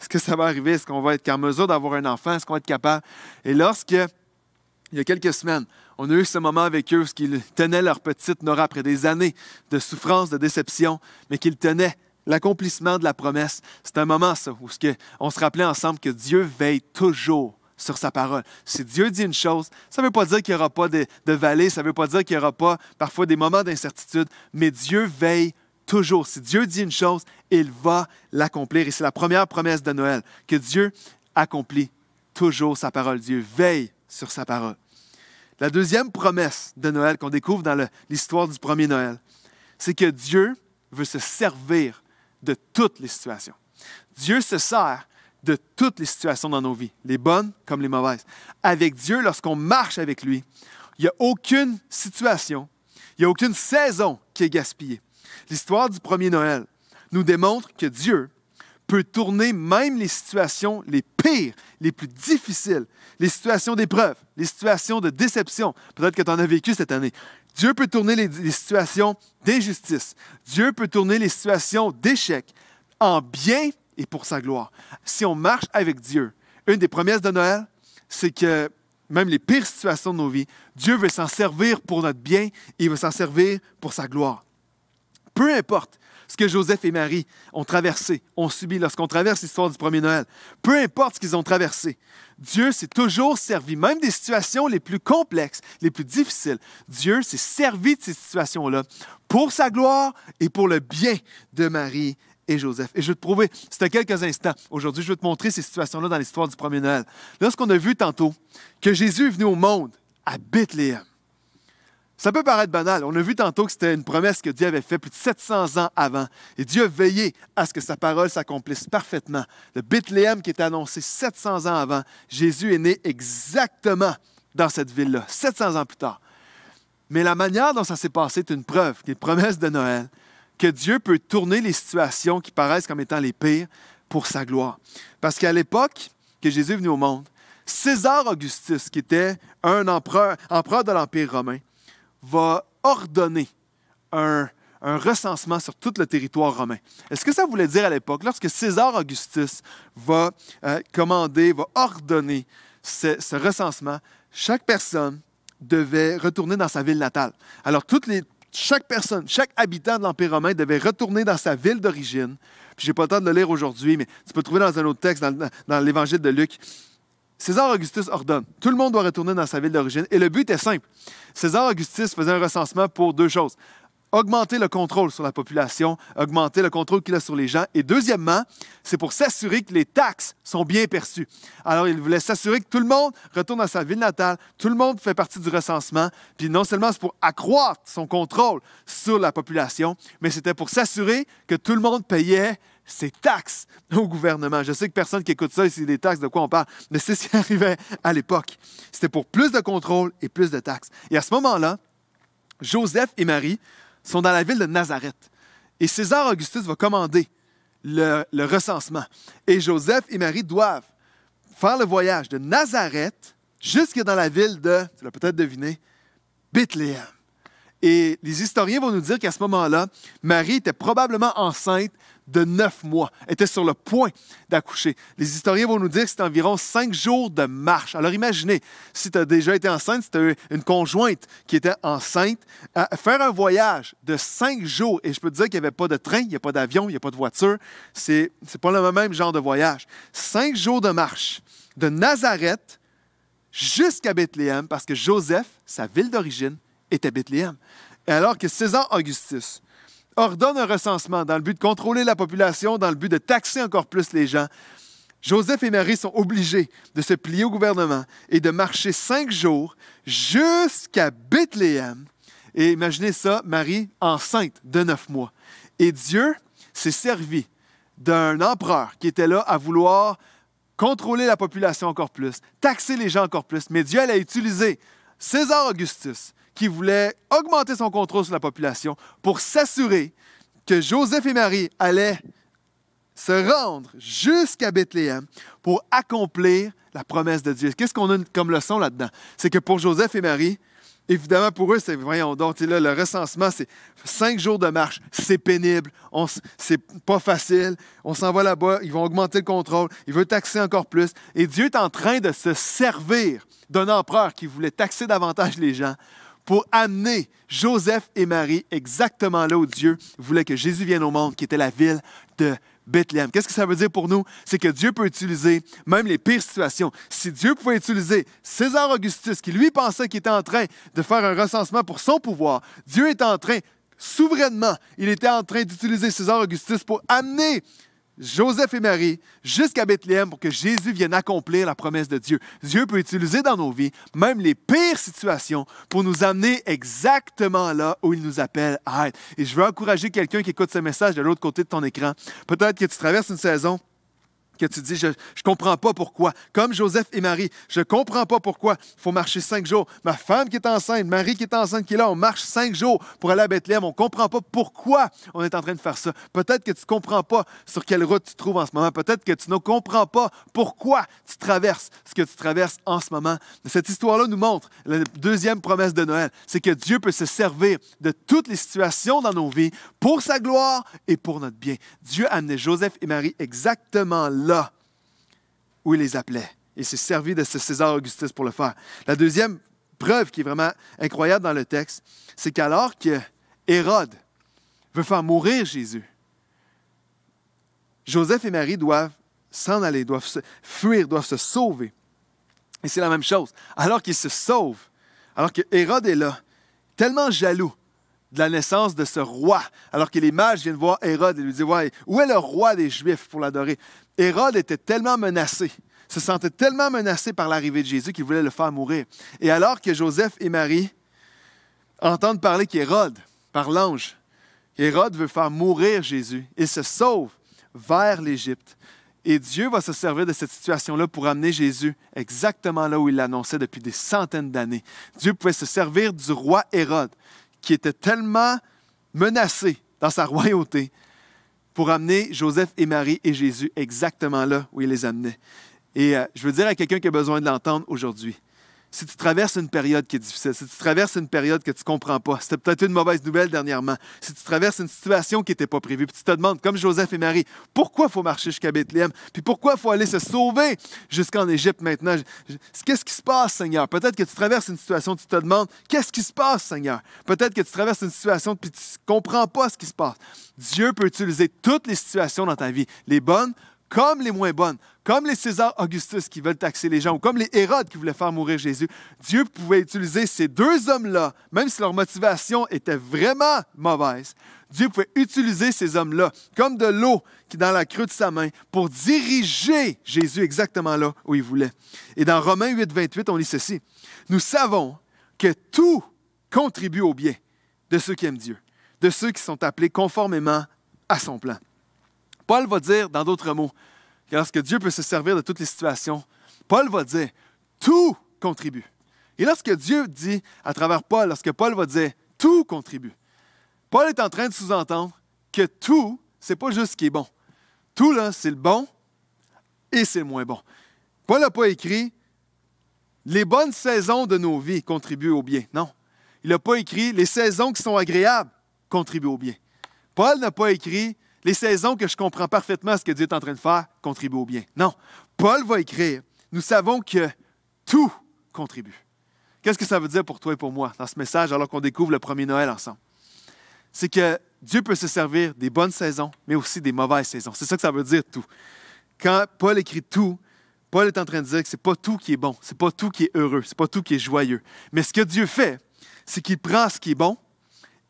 que ça va arriver? Est-ce qu'on va être en mesure d'avoir un enfant? Est-ce qu'on va être capable? Et lorsque, il y a quelques semaines, on a eu ce moment avec eux où ils tenaient leur petite Nora après des années de souffrance, de déception, mais qu'ils tenaient l'accomplissement de la promesse. C'est un moment, ça, où on se rappelait ensemble que Dieu veille toujours sur sa parole. Si Dieu dit une chose, ça ne veut pas dire qu'il n'y aura pas de vallée, ça ne veut pas dire qu'il n'y aura pas parfois des moments d'incertitude, mais Dieu veille toujours. Si Dieu dit une chose, il va l'accomplir. Et c'est la première promesse de Noël, que Dieu accomplit toujours sa parole. Dieu veille sur sa parole. La deuxième promesse de Noël qu'on découvre dans l'histoire du premier Noël, c'est que Dieu veut se servir de toutes les situations. Dieu se sert de toutes les situations dans nos vies, les bonnes comme les mauvaises. Avec Dieu, lorsqu'on marche avec lui, il n'y a aucune situation, il n'y a aucune saison qui est gaspillée. L'histoire du premier Noël nous démontre que Dieu peut tourner même les situations les pires, les plus difficiles, les situations d'épreuve, les situations de déception. Peut-être que tu en as vécu cette année. Dieu peut tourner les situations d'injustice. Dieu peut tourner les situations d'échec en bien et pour sa gloire. Si on marche avec Dieu, une des promesses de Noël, c'est que même les pires situations de nos vies, Dieu veut s'en servir pour notre bien et il veut s'en servir pour sa gloire. Peu importe ce que Joseph et Marie ont traversé, ont subi lorsqu'on traverse l'histoire du premier Noël. Peu importe ce qu'ils ont traversé, Dieu s'est toujours servi, même des situations les plus complexes, les plus difficiles. Dieu s'est servi de ces situations-là pour sa gloire et pour le bien de Marie et Joseph. Et je vais te prouver, c'était quelques instants. Aujourd'hui, je vais te montrer ces situations-là dans l'histoire du premier Noël. Lorsqu'on a vu tantôt que Jésus est venu au monde à Bethléem, ça peut paraître banal. On a vu tantôt que c'était une promesse que Dieu avait faite plus de 700 ans avant. Et Dieu a veillé à ce que sa parole s'accomplisse parfaitement. Le Bethléem qui était annoncé 700 ans avant, Jésus est né exactement dans cette ville-là, 700 ans plus tard. Mais la manière dont ça s'est passé est une preuve, qui est une promesse de Noël, que Dieu peut tourner les situations qui paraissent comme étant les pires pour sa gloire. Parce qu'à l'époque que Jésus est venu au monde, César Augustus, qui était un empereur de l'Empire romain, va ordonner un recensement sur tout le territoire romain. Est-ce que ça voulait dire à l'époque, lorsque César Augustus va ordonner ce recensement, chaque personne devait retourner dans sa ville natale. Alors, chaque personne, chaque habitant de l'Empire romain devait retourner dans sa ville d'origine. Puis, je n'ai pas le temps de le lire aujourd'hui, mais tu peux le trouver dans un autre texte, dans l'Évangile de Luc. César Augustus ordonne. Tout le monde doit retourner dans sa ville d'origine. Et le but est simple. César Augustus faisait un recensement pour deux choses. Augmenter le contrôle sur la population, augmenter le contrôle qu'il a sur les gens. Et deuxièmement, c'est pour s'assurer que les taxes sont bien perçues. Alors, il voulait s'assurer que tout le monde retourne dans sa ville natale, tout le monde fait partie du recensement. Puis non seulement c'est pour accroître son contrôle sur la population, mais c'était pour s'assurer que tout le monde payait ses taxes au gouvernement. Je sais que personne qui écoute ça, c'est des taxes, de quoi on parle, mais c'est ce qui arrivait à l'époque. C'était pour plus de contrôle et plus de taxes. Et à ce moment-là, Joseph et Marie sont dans la ville de Nazareth. Et César Augustus va commander le recensement. Et Joseph et Marie doivent faire le voyage de Nazareth jusque dans la ville de, tu l'as peut-être deviné, Bethléem. Et les historiens vont nous dire qu'à ce moment-là, Marie était probablement enceinte de 9 mois, était sur le point d'accoucher. Les historiens vont nous dire que c'est environ 5 jours de marche. Alors imaginez, si tu as déjà été enceinte, si tu as eu une conjointe qui était enceinte, faire un voyage de 5 jours, et je peux te dire qu'il n'y avait pas de train, il n'y a pas d'avion, il n'y a pas de voiture, c'est pas le même genre de voyage. 5 jours de marche de Nazareth jusqu'à Bethléem, parce que Joseph, sa ville d'origine, était Bethléem. Et alors que César Augustus ordonne un recensement dans le but de contrôler la population, dans le but de taxer encore plus les gens, Joseph et Marie sont obligés de se plier au gouvernement et de marcher 5 jours jusqu'à Bethléem. Et imaginez ça, Marie enceinte de 9 mois. Et Dieu s'est servi d'un empereur qui était là à vouloir contrôler la population encore plus, taxer les gens encore plus. Mais Dieu allait utiliser César Augustus, qui voulait augmenter son contrôle sur la population pour s'assurer que Joseph et Marie allaient se rendre jusqu'à Bethléem pour accomplir la promesse de Dieu. Qu'est-ce qu'on a comme leçon là-dedans? C'est que pour Joseph et Marie, évidemment, pour eux, c'est, voyons donc, là, le recensement, c'est 5 jours de marche. C'est pénible. C'est pas facile. On s'en va là-bas. Ils vont augmenter le contrôle. Ils veulent taxer encore plus. Et Dieu est en train de se servir d'un empereur qui voulait taxer davantage les gens pour amener Joseph et Marie exactement là où Dieu voulait que Jésus vienne au monde, qui était la ville de Bethléem. Qu'est-ce que ça veut dire pour nous? C'est que Dieu peut utiliser même les pires situations. Si Dieu pouvait utiliser César Augustus, qui lui pensait qu'il était en train de faire un recensement pour son pouvoir, Dieu est en train, souverainement, il était en train d'utiliser César Augustus pour amener Joseph et Marie jusqu'à Bethléem pour que Jésus vienne accomplir la promesse de Dieu. Dieu peut utiliser dans nos vies même les pires situations pour nous amener exactement là où il nous appelle à être. Et je veux encourager quelqu'un qui écoute ce message de l'autre côté de ton écran. Peut-être que tu traverses une saison que tu dis, je ne comprends pas pourquoi. Comme Joseph et Marie, je ne comprends pas pourquoi il faut marcher 5 jours. Ma femme qui est enceinte, Marie qui est enceinte, qui est là, on marche 5 jours pour aller à Bethléem. On ne comprend pas pourquoi on est en train de faire ça. Peut-être que tu ne comprends pas sur quelle route tu te trouves en ce moment. Peut-être que tu ne comprends pas pourquoi tu traverses ce que tu traverses en ce moment. Cette histoire-là nous montre la deuxième promesse de Noël. C'est que Dieu peut se servir de toutes les situations dans nos vies pour sa gloire et pour notre bien. Dieu a amené Joseph et Marie exactement là où il les appelait. Il s'est servi de ce César Augustus pour le faire. La deuxième preuve qui est vraiment incroyable dans le texte, c'est qu'alors que Hérode veut faire mourir Jésus, Joseph et Marie doivent s'en aller, doivent se fuir, doivent se sauver. Et c'est la même chose. Alors qu'ils se sauvent, alors que Hérode est là, tellement jaloux de la naissance de ce roi, alors que les mages viennent voir Hérode et lui disent « Ouais, où est le roi des Juifs pour l'adorer? » Hérode était tellement menacé, se sentait tellement menacé par l'arrivée de Jésus qu'il voulait le faire mourir. Et alors que Joseph et Marie entendent parler qu'Hérode, par l'ange, Hérode veut faire mourir Jésus, ils se sauvent vers l'Égypte. Et Dieu va se servir de cette situation-là pour amener Jésus exactement là où il l'annonçait depuis des centaines d'années. Dieu pouvait se servir du roi Hérode, qui était tellement menacé dans sa royauté, pour amener Joseph et Marie et Jésus exactement là où il les amenait. Et je veux dire à quelqu'un qui a besoin de l'entendre aujourd'hui, si tu traverses une période qui est difficile, si tu traverses une période que tu ne comprends pas, c'était peut-être une mauvaise nouvelle dernièrement, si tu traverses une situation qui n'était pas prévue, puis tu te demandes, comme Joseph et Marie, pourquoi il faut marcher jusqu'à Bethléem, puis pourquoi il faut aller se sauver jusqu'en Égypte maintenant? Qu'est-ce qui se passe, Seigneur? Peut-être que tu traverses une situation, tu te demandes, qu'est-ce qui se passe, Seigneur? Peut-être que tu traverses une situation, puis tu ne comprends pas ce qui se passe. Dieu peut utiliser toutes les situations dans ta vie, les bonnes comme les moins bonnes, comme les César Augustus qui veulent taxer les gens, ou comme les Hérodes qui voulaient faire mourir Jésus. Dieu pouvait utiliser ces deux hommes-là, même si leur motivation était vraiment mauvaise. Dieu pouvait utiliser ces hommes-là comme de l'eau qui est dans la creux de sa main pour diriger Jésus exactement là où il voulait. Et dans Romains 8, 28, on lit ceci. « Nous savons que tout contribue au bien de ceux qui aiment Dieu, de ceux qui sont appelés conformément à son plan. » Paul va dire, dans d'autres mots, que lorsque Dieu peut se servir de toutes les situations, Paul va dire « tout contribue ». Et lorsque Dieu dit, à travers Paul, lorsque Paul va dire « tout contribue », Paul est en train de sous-entendre que tout, c'est pas juste ce qui est bon. Tout, là, c'est le bon et c'est le moins bon. Paul n'a pas écrit « Les bonnes saisons de nos vies contribuent au bien ». Non. Il n'a pas écrit « Les saisons qui sont agréables contribuent au bien ». Paul n'a pas écrit « Les saisons que je comprends parfaitement ce que Dieu est en train de faire contribuent au bien ». Non. Paul va écrire « Nous savons que tout contribue ». Qu'est-ce que ça veut dire pour toi et pour moi dans ce message alors qu'on découvre le premier Noël ensemble? C'est que Dieu peut se servir des bonnes saisons, mais aussi des mauvaises saisons. C'est ça que ça veut dire tout. Quand Paul écrit tout, Paul est en train de dire que ce n'est pas tout qui est bon, ce n'est pas tout qui est heureux, ce n'est pas tout qui est joyeux. Mais ce que Dieu fait, c'est qu'il prend ce qui est bon,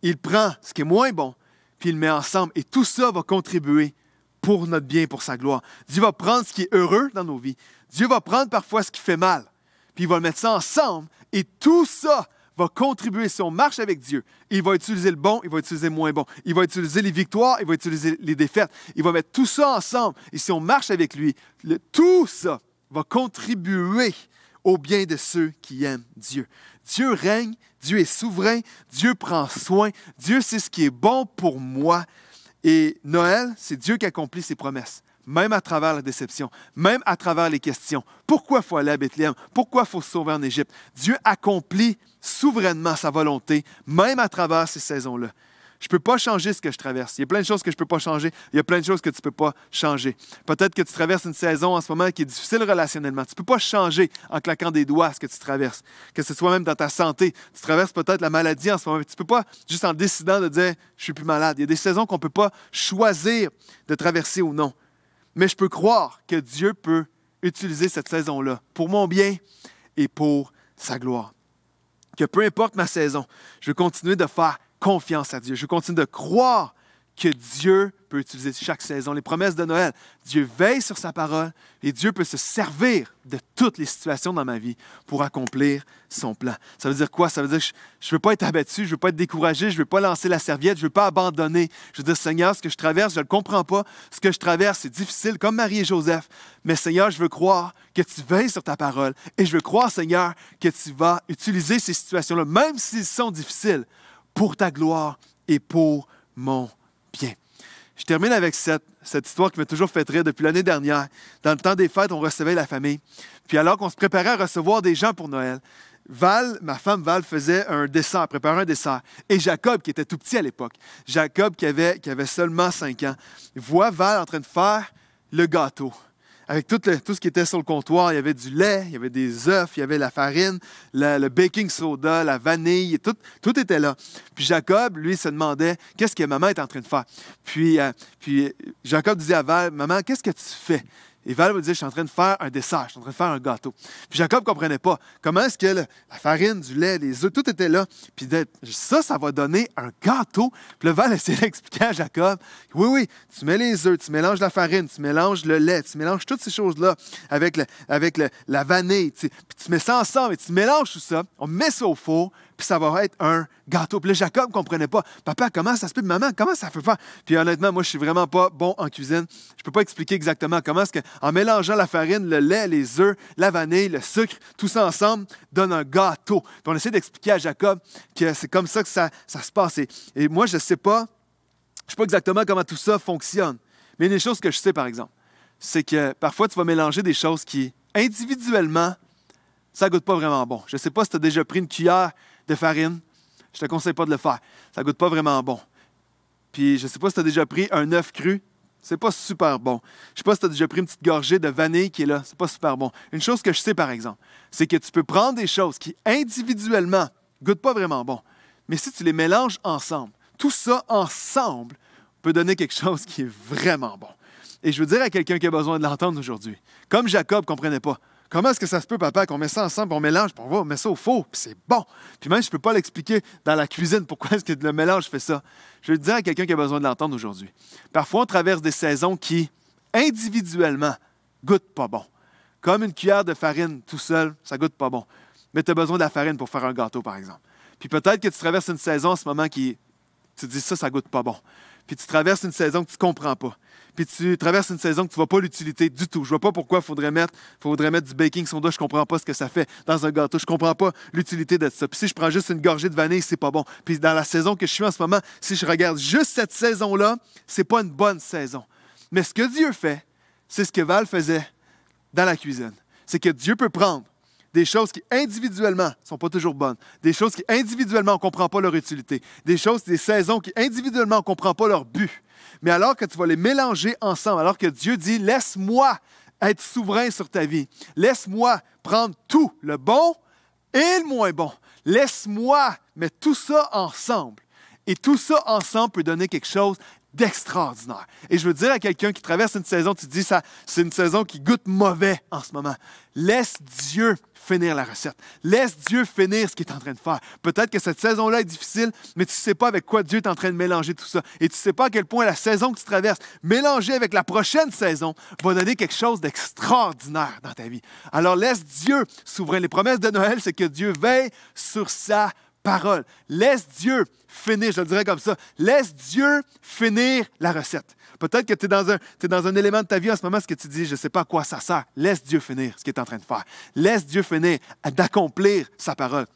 il prend ce qui est moins bon, puis il le met ensemble. Et tout ça va contribuer pour notre bien, pour sa gloire. Dieu va prendre ce qui est heureux dans nos vies. Dieu va prendre parfois ce qui fait mal, puis il va le mettre ça ensemble. Et tout ça va contribuer, si on marche avec Dieu, il va utiliser le bon, il va utiliser le moins bon. Il va utiliser les victoires, il va utiliser les défaites. Il va mettre tout ça ensemble. Et si on marche avec lui, tout ça va contribuer au bien de ceux qui aiment Dieu. Dieu règne, Dieu est souverain, Dieu prend soin, Dieu sait ce qui est bon pour moi. Et Noël, c'est Dieu qui accomplit ses promesses. Même à travers la déception, même à travers les questions. Pourquoi il faut aller à Bethléem? Pourquoi il faut se sauver en Égypte? Dieu accomplit souverainement sa volonté, même à travers ces saisons-là. Je ne peux pas changer ce que je traverse. Il y a plein de choses que je ne peux pas changer. Il y a plein de choses que tu ne peux pas changer. Peut-être que tu traverses une saison en ce moment qui est difficile relationnellement. Tu ne peux pas changer en claquant des doigts ce que tu traverses. Que ce soit même dans ta santé. Tu traverses peut-être la maladie en ce moment. Tu ne peux pas, juste en décidant de dire « je suis plus malade ». Il y a des saisons qu'on ne peut pas choisir de traverser ou non. Mais je peux croire que Dieu peut utiliser cette saison-là pour mon bien et pour sa gloire. Que peu importe ma saison, je vais continuer de faire confiance à Dieu. Je vais continuer de croire que Dieu peut utiliser chaque saison. Les promesses de Noël, Dieu veille sur sa parole et Dieu peut se servir de toutes les situations dans ma vie pour accomplir son plan. Ça veut dire quoi? Ça veut dire que je ne veux pas être abattu, je ne veux pas être découragé, je ne veux pas lancer la serviette, je ne veux pas abandonner. Je veux dire, Seigneur, ce que je traverse, je ne le comprends pas. Ce que je traverse, c'est difficile, comme Marie et Joseph. Mais Seigneur, je veux croire que tu veilles sur ta parole et je veux croire, Seigneur, que tu vas utiliser ces situations-là, même s'ils sont difficiles, pour ta gloire et pour mon bien. Je termine avec cette histoire qui m'a toujours fait rire depuis l'année dernière. Dans le temps des fêtes, on recevait la famille. Puis alors qu'on se préparait à recevoir des gens pour Noël, ma femme Val, faisait un dessert, préparait un dessert. Et Jacob, qui était tout petit à l'époque, Jacob qui avait seulement 5 ans, voit Val en train de faire le gâteau. Avec tout ce qui était sur le comptoir, il y avait du lait, il y avait des œufs, il y avait la farine, le baking soda, la vanille, tout était là. Puis Jacob, lui, se demandait qu'est-ce que maman est en train de faire. Puis Jacob disait à Val, « Maman, qu'est-ce que tu fais? » Et Val me disait, « Je suis en train de faire un dessert, je suis en train de faire un gâteau. » Puis Jacob ne comprenait pas. Comment est-ce que la farine, du lait, les œufs, tout était là. Puis ça va donner un gâteau. Puis le Val essayait d'expliquer à Jacob, « Oui, tu mets les œufs, tu mélanges la farine, tu mélanges le lait, tu mélanges toutes ces choses-là avec la vanille. Puis tu mets ça ensemble et tu mélanges tout ça, on met ça au four, puis ça va être un gâteau. » Puis là, Jacob ne comprenait pas. « Papa, comment ça se peut? Maman, comment ça fait faire? » Puis honnêtement, moi, je suis vraiment pas bon en cuisine. Je ne peux pas expliquer exactement comment est-ce qu'en mélangeant la farine, le lait, les œufs, la vanille, le sucre, tout ça ensemble donne un gâteau. Puis on essaie d'expliquer à Jacob que c'est comme ça que ça se passe. Et moi, je ne sais pas exactement comment tout ça fonctionne. Mais une chose que je sais, par exemple, c'est que parfois, tu vas mélanger des choses qui, individuellement, ça ne goûte pas vraiment bon. Je ne sais pas si tu as déjà pris une cuillère de farine. Je ne te conseille pas de le faire. Ça ne goûte pas vraiment bon. Puis, je ne sais pas si tu as déjà pris un œuf cru. C'est pas super bon. Je ne sais pas si tu as déjà pris une petite gorgée de vanille qui est là. C'est pas super bon. Une chose que je sais, par exemple, c'est que tu peux prendre des choses qui, individuellement, ne goûtent pas vraiment bon. Mais si tu les mélanges ensemble, tout ça ensemble peut donner quelque chose qui est vraiment bon. Et je veux dire à quelqu'un qui a besoin de l'entendre aujourd'hui, comme Jacob ne comprenait pas, comment est-ce que ça se peut, papa, qu'on met ça ensemble, on mélange, puis on met ça au four, puis c'est bon. Puis même, je ne peux pas l'expliquer dans la cuisine, pourquoi est-ce que le mélange fait ça. Je veux dire à quelqu'un qui a besoin de l'entendre aujourd'hui. Parfois, on traverse des saisons qui, individuellement, goûtent pas bon. Comme une cuillère de farine tout seul, ça goûte pas bon. Mais tu as besoin de la farine pour faire un gâteau, par exemple. Puis peut-être que tu traverses une saison en ce moment qui, tu te dis ça goûte pas bon. puis tu traverses une saison que tu ne comprends pas. Puis tu traverses une saison que tu ne vois pas l'utilité du tout. Je ne vois pas pourquoi il faudrait mettre du baking soda. Je ne comprends pas ce que ça fait dans un gâteau. Je ne comprends pas l'utilité de ça. Puis si je prends juste une gorgée de vanille, c'est pas bon. Puis dans la saison que je suis en ce moment, si je regarde juste cette saison-là, c'est pas une bonne saison. Mais ce que Dieu fait, c'est ce que Val faisait dans la cuisine. C'est que Dieu peut prendre des choses qui individuellement ne sont pas toujours bonnes, des choses qui individuellement on ne comprend pas leur utilité, des saisons qui individuellement on ne comprend pas leur but. Mais alors que tu vas les mélanger ensemble, alors que Dieu dit « Laisse-moi être souverain sur ta vie. Laisse-moi prendre tout, le bon et le moins bon. Laisse-moi mettre tout ça ensemble. » Et tout ça ensemble peut donner quelque chose d'extraordinaire. Et je veux dire à quelqu'un qui traverse une saison, tu te dis, c'est une saison qui goûte mauvais en ce moment. Laisse Dieu finir la recette. Laisse Dieu finir ce qu'il est en train de faire. Peut-être que cette saison-là est difficile, mais tu ne sais pas avec quoi Dieu est en train de mélanger tout ça. Et tu ne sais pas à quel point la saison que tu traverses, mélangée avec la prochaine saison, va donner quelque chose d'extraordinaire dans ta vie. Alors laisse Dieu souverain. Les promesses de Noël, c'est que Dieu veille sur sa parole. Laisse Dieu finir, je le dirais comme ça, laisse Dieu finir la recette. Peut-être que tu es dans un élément de ta vie en ce moment, ce que tu dis, je ne sais pas à quoi ça sert. Laisse Dieu finir ce qu'il est en train de faire. Laisse Dieu finir d'accomplir sa parole.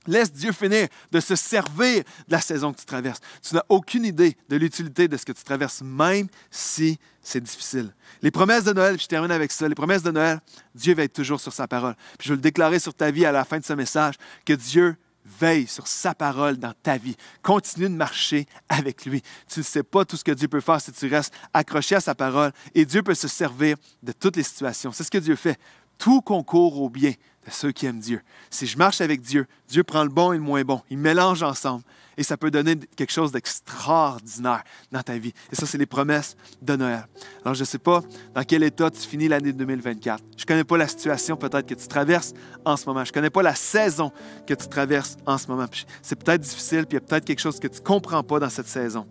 Laisse Dieu finir de se servir de la saison que tu traverses. Tu n'as aucune idée de l'utilité de ce que tu traverses, même si c'est difficile. Les promesses de Noël, puis je termine avec ça, les promesses de Noël, Dieu veille toujours sur sa parole. Puis je veux le déclarer sur ta vie à la fin de ce message, que Dieu veille sur sa parole dans ta vie. Continue de marcher avec lui. Tu ne sais pas tout ce que Dieu peut faire si tu restes accroché à sa parole et Dieu peut se servir de toutes les situations. C'est ce que Dieu fait. Tout concourt au bien de ceux qui aiment Dieu. Si je marche avec Dieu, Dieu prend le bon et le moins bon. Il mélange ensemble et ça peut donner quelque chose d'extraordinaire dans ta vie. Et ça, c'est les promesses de Noël. Alors, je ne sais pas dans quel état tu finis l'année 2024. Je ne connais pas la situation peut-être que tu traverses en ce moment. Je ne connais pas la saison que tu traverses en ce moment. C'est peut-être difficile, puis il y a peut-être quelque chose que tu ne comprends pas dans cette saison.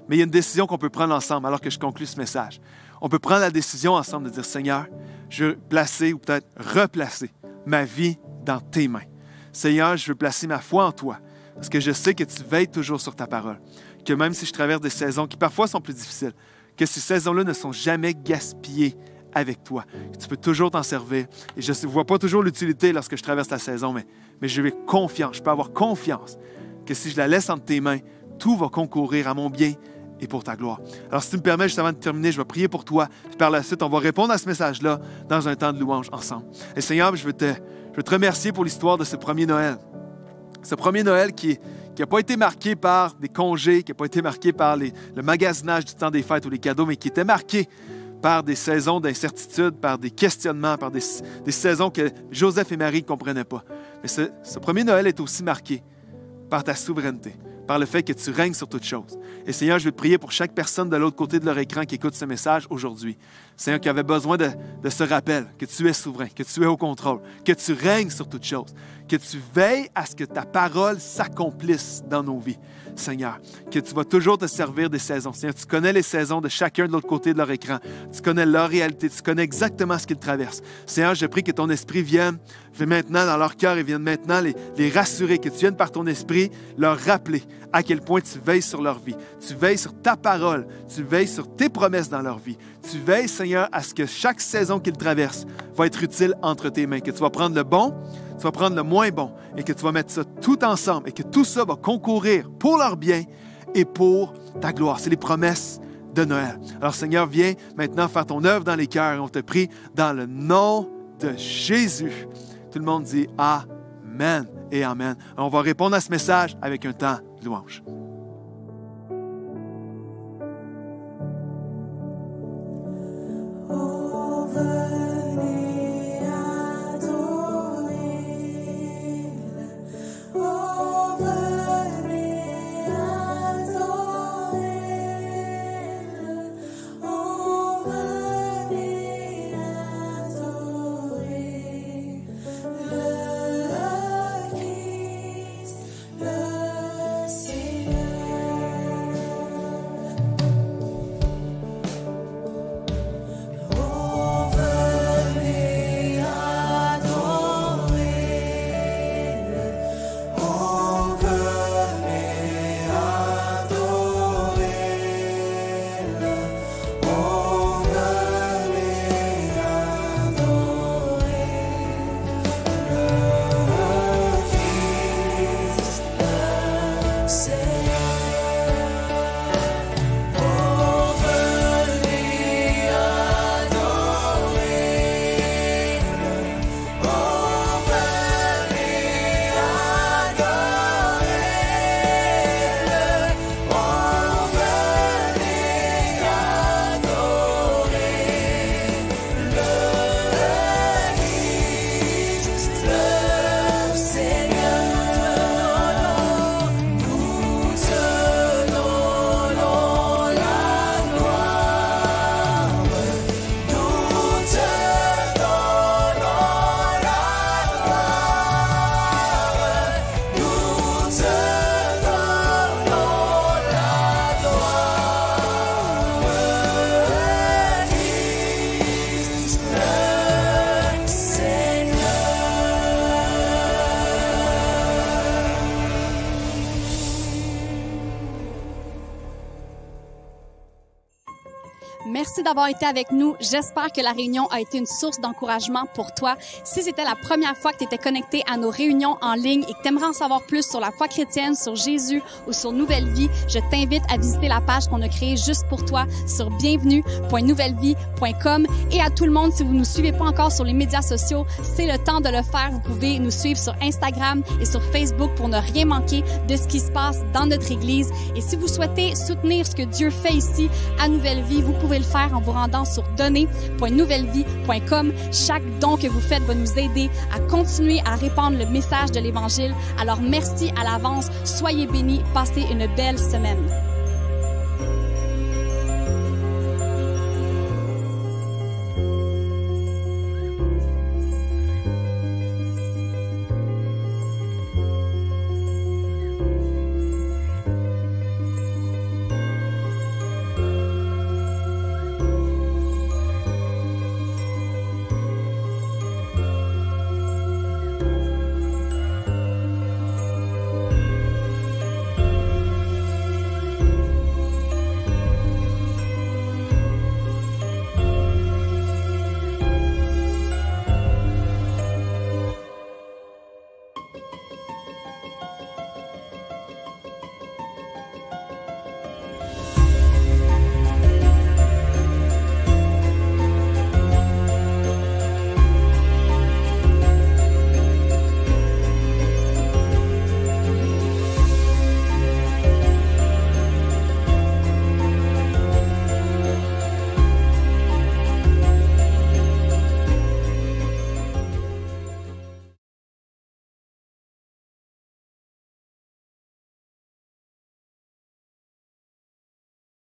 Mais il y a une décision qu'on peut prendre ensemble alors que je conclue ce message. On peut prendre la décision ensemble de dire, Seigneur, je veux placer ou peut-être replacer ma vie dans tes mains. Seigneur, je veux placer ma foi en toi parce que je sais que tu veilles toujours sur ta parole. Que même si je traverse des saisons qui parfois sont plus difficiles, que ces saisons-là ne sont jamais gaspillées avec toi. Que tu peux toujours t'en servir. Et je ne vois pas toujours l'utilité lorsque je traverse la saison, mais je vais confiance. Je peux avoir confiance que si je la laisse entre tes mains, tout va concourir à mon bien et pour ta gloire. Alors, si tu me permets, juste avant de terminer, je vais prier pour toi. Puis par la suite, on va répondre à ce message-là dans un temps de louange ensemble. Et Seigneur, je veux te remercier pour l'histoire de ce premier Noël. Ce premier Noël qui n'a pas été marqué par des congés, qui n'a pas été marqué par le magasinage du temps des fêtes ou les cadeaux, mais qui était marqué par des saisons d'incertitude, par des questionnements, par des saisons que Joseph et Marie ne comprenaient pas. Mais ce premier Noël est aussi marqué par ta souveraineté, par le fait que tu règnes sur toutes choses. Et Seigneur, je veux te prier pour chaque personne de l'autre côté de leur écran qui écoute ce message aujourd'hui. Seigneur, qui avait besoin de ce rappel, que tu es souverain, que tu es au contrôle, que tu règnes sur toutes choses, que tu veilles à ce que ta parole s'accomplisse dans nos vies. Seigneur, que tu vas toujours te servir des saisons. Seigneur, tu connais les saisons de chacun de l'autre côté de leur écran. Tu connais leur réalité, tu connais exactement ce qu'ils traversent. Seigneur, je prie que ton esprit vienne maintenant dans leur cœur et vienne maintenant les rassurer, que tu viennes par ton esprit leur rappeler à quel point tu veilles sur leur vie. Tu veilles sur ta parole, tu veilles sur tes promesses dans leur vie. Tu veilles, Seigneur, à ce que chaque saison qu'ils traversent va être utile entre tes mains, que tu vas prendre le bon, tu vas prendre le moins bon et que tu vas mettre ça tout ensemble et que tout ça va concourir pour leur bien et pour ta gloire. C'est les promesses de Noël. Alors Seigneur, viens maintenant faire ton œuvre dans les cœurs et on te prie dans le nom de Jésus. Tout le monde dit Amen et Amen. Alors, on va répondre à ce message avec un temps de louange. Seigneur. merci d'avoir été avec nous. J'espère que la réunion a été une source d'encouragement pour toi. Si c'était la première fois que tu étais connecté à nos réunions en ligne et que tu aimerais en savoir plus sur la foi chrétienne, sur Jésus ou sur Nouvelle Vie, je t'invite à visiter la page qu'on a créée juste pour toi sur bienvenue.nouvellevie.com. Et à tout le monde, si vous ne nous suivez pas encore sur les médias sociaux, c'est le temps de le faire. Vous pouvez nous suivre sur Instagram et sur Facebook pour ne rien manquer de ce qui se passe dans notre Église. Et si vous souhaitez soutenir ce que Dieu fait ici à Nouvelle Vie, vous pouvez le faire en vous rendant sur donner.nouvellevie.com. Chaque don que vous faites va nous aider à continuer à répandre le message de l'Évangile. Alors merci à l'avance. Soyez bénis. Passez une belle semaine.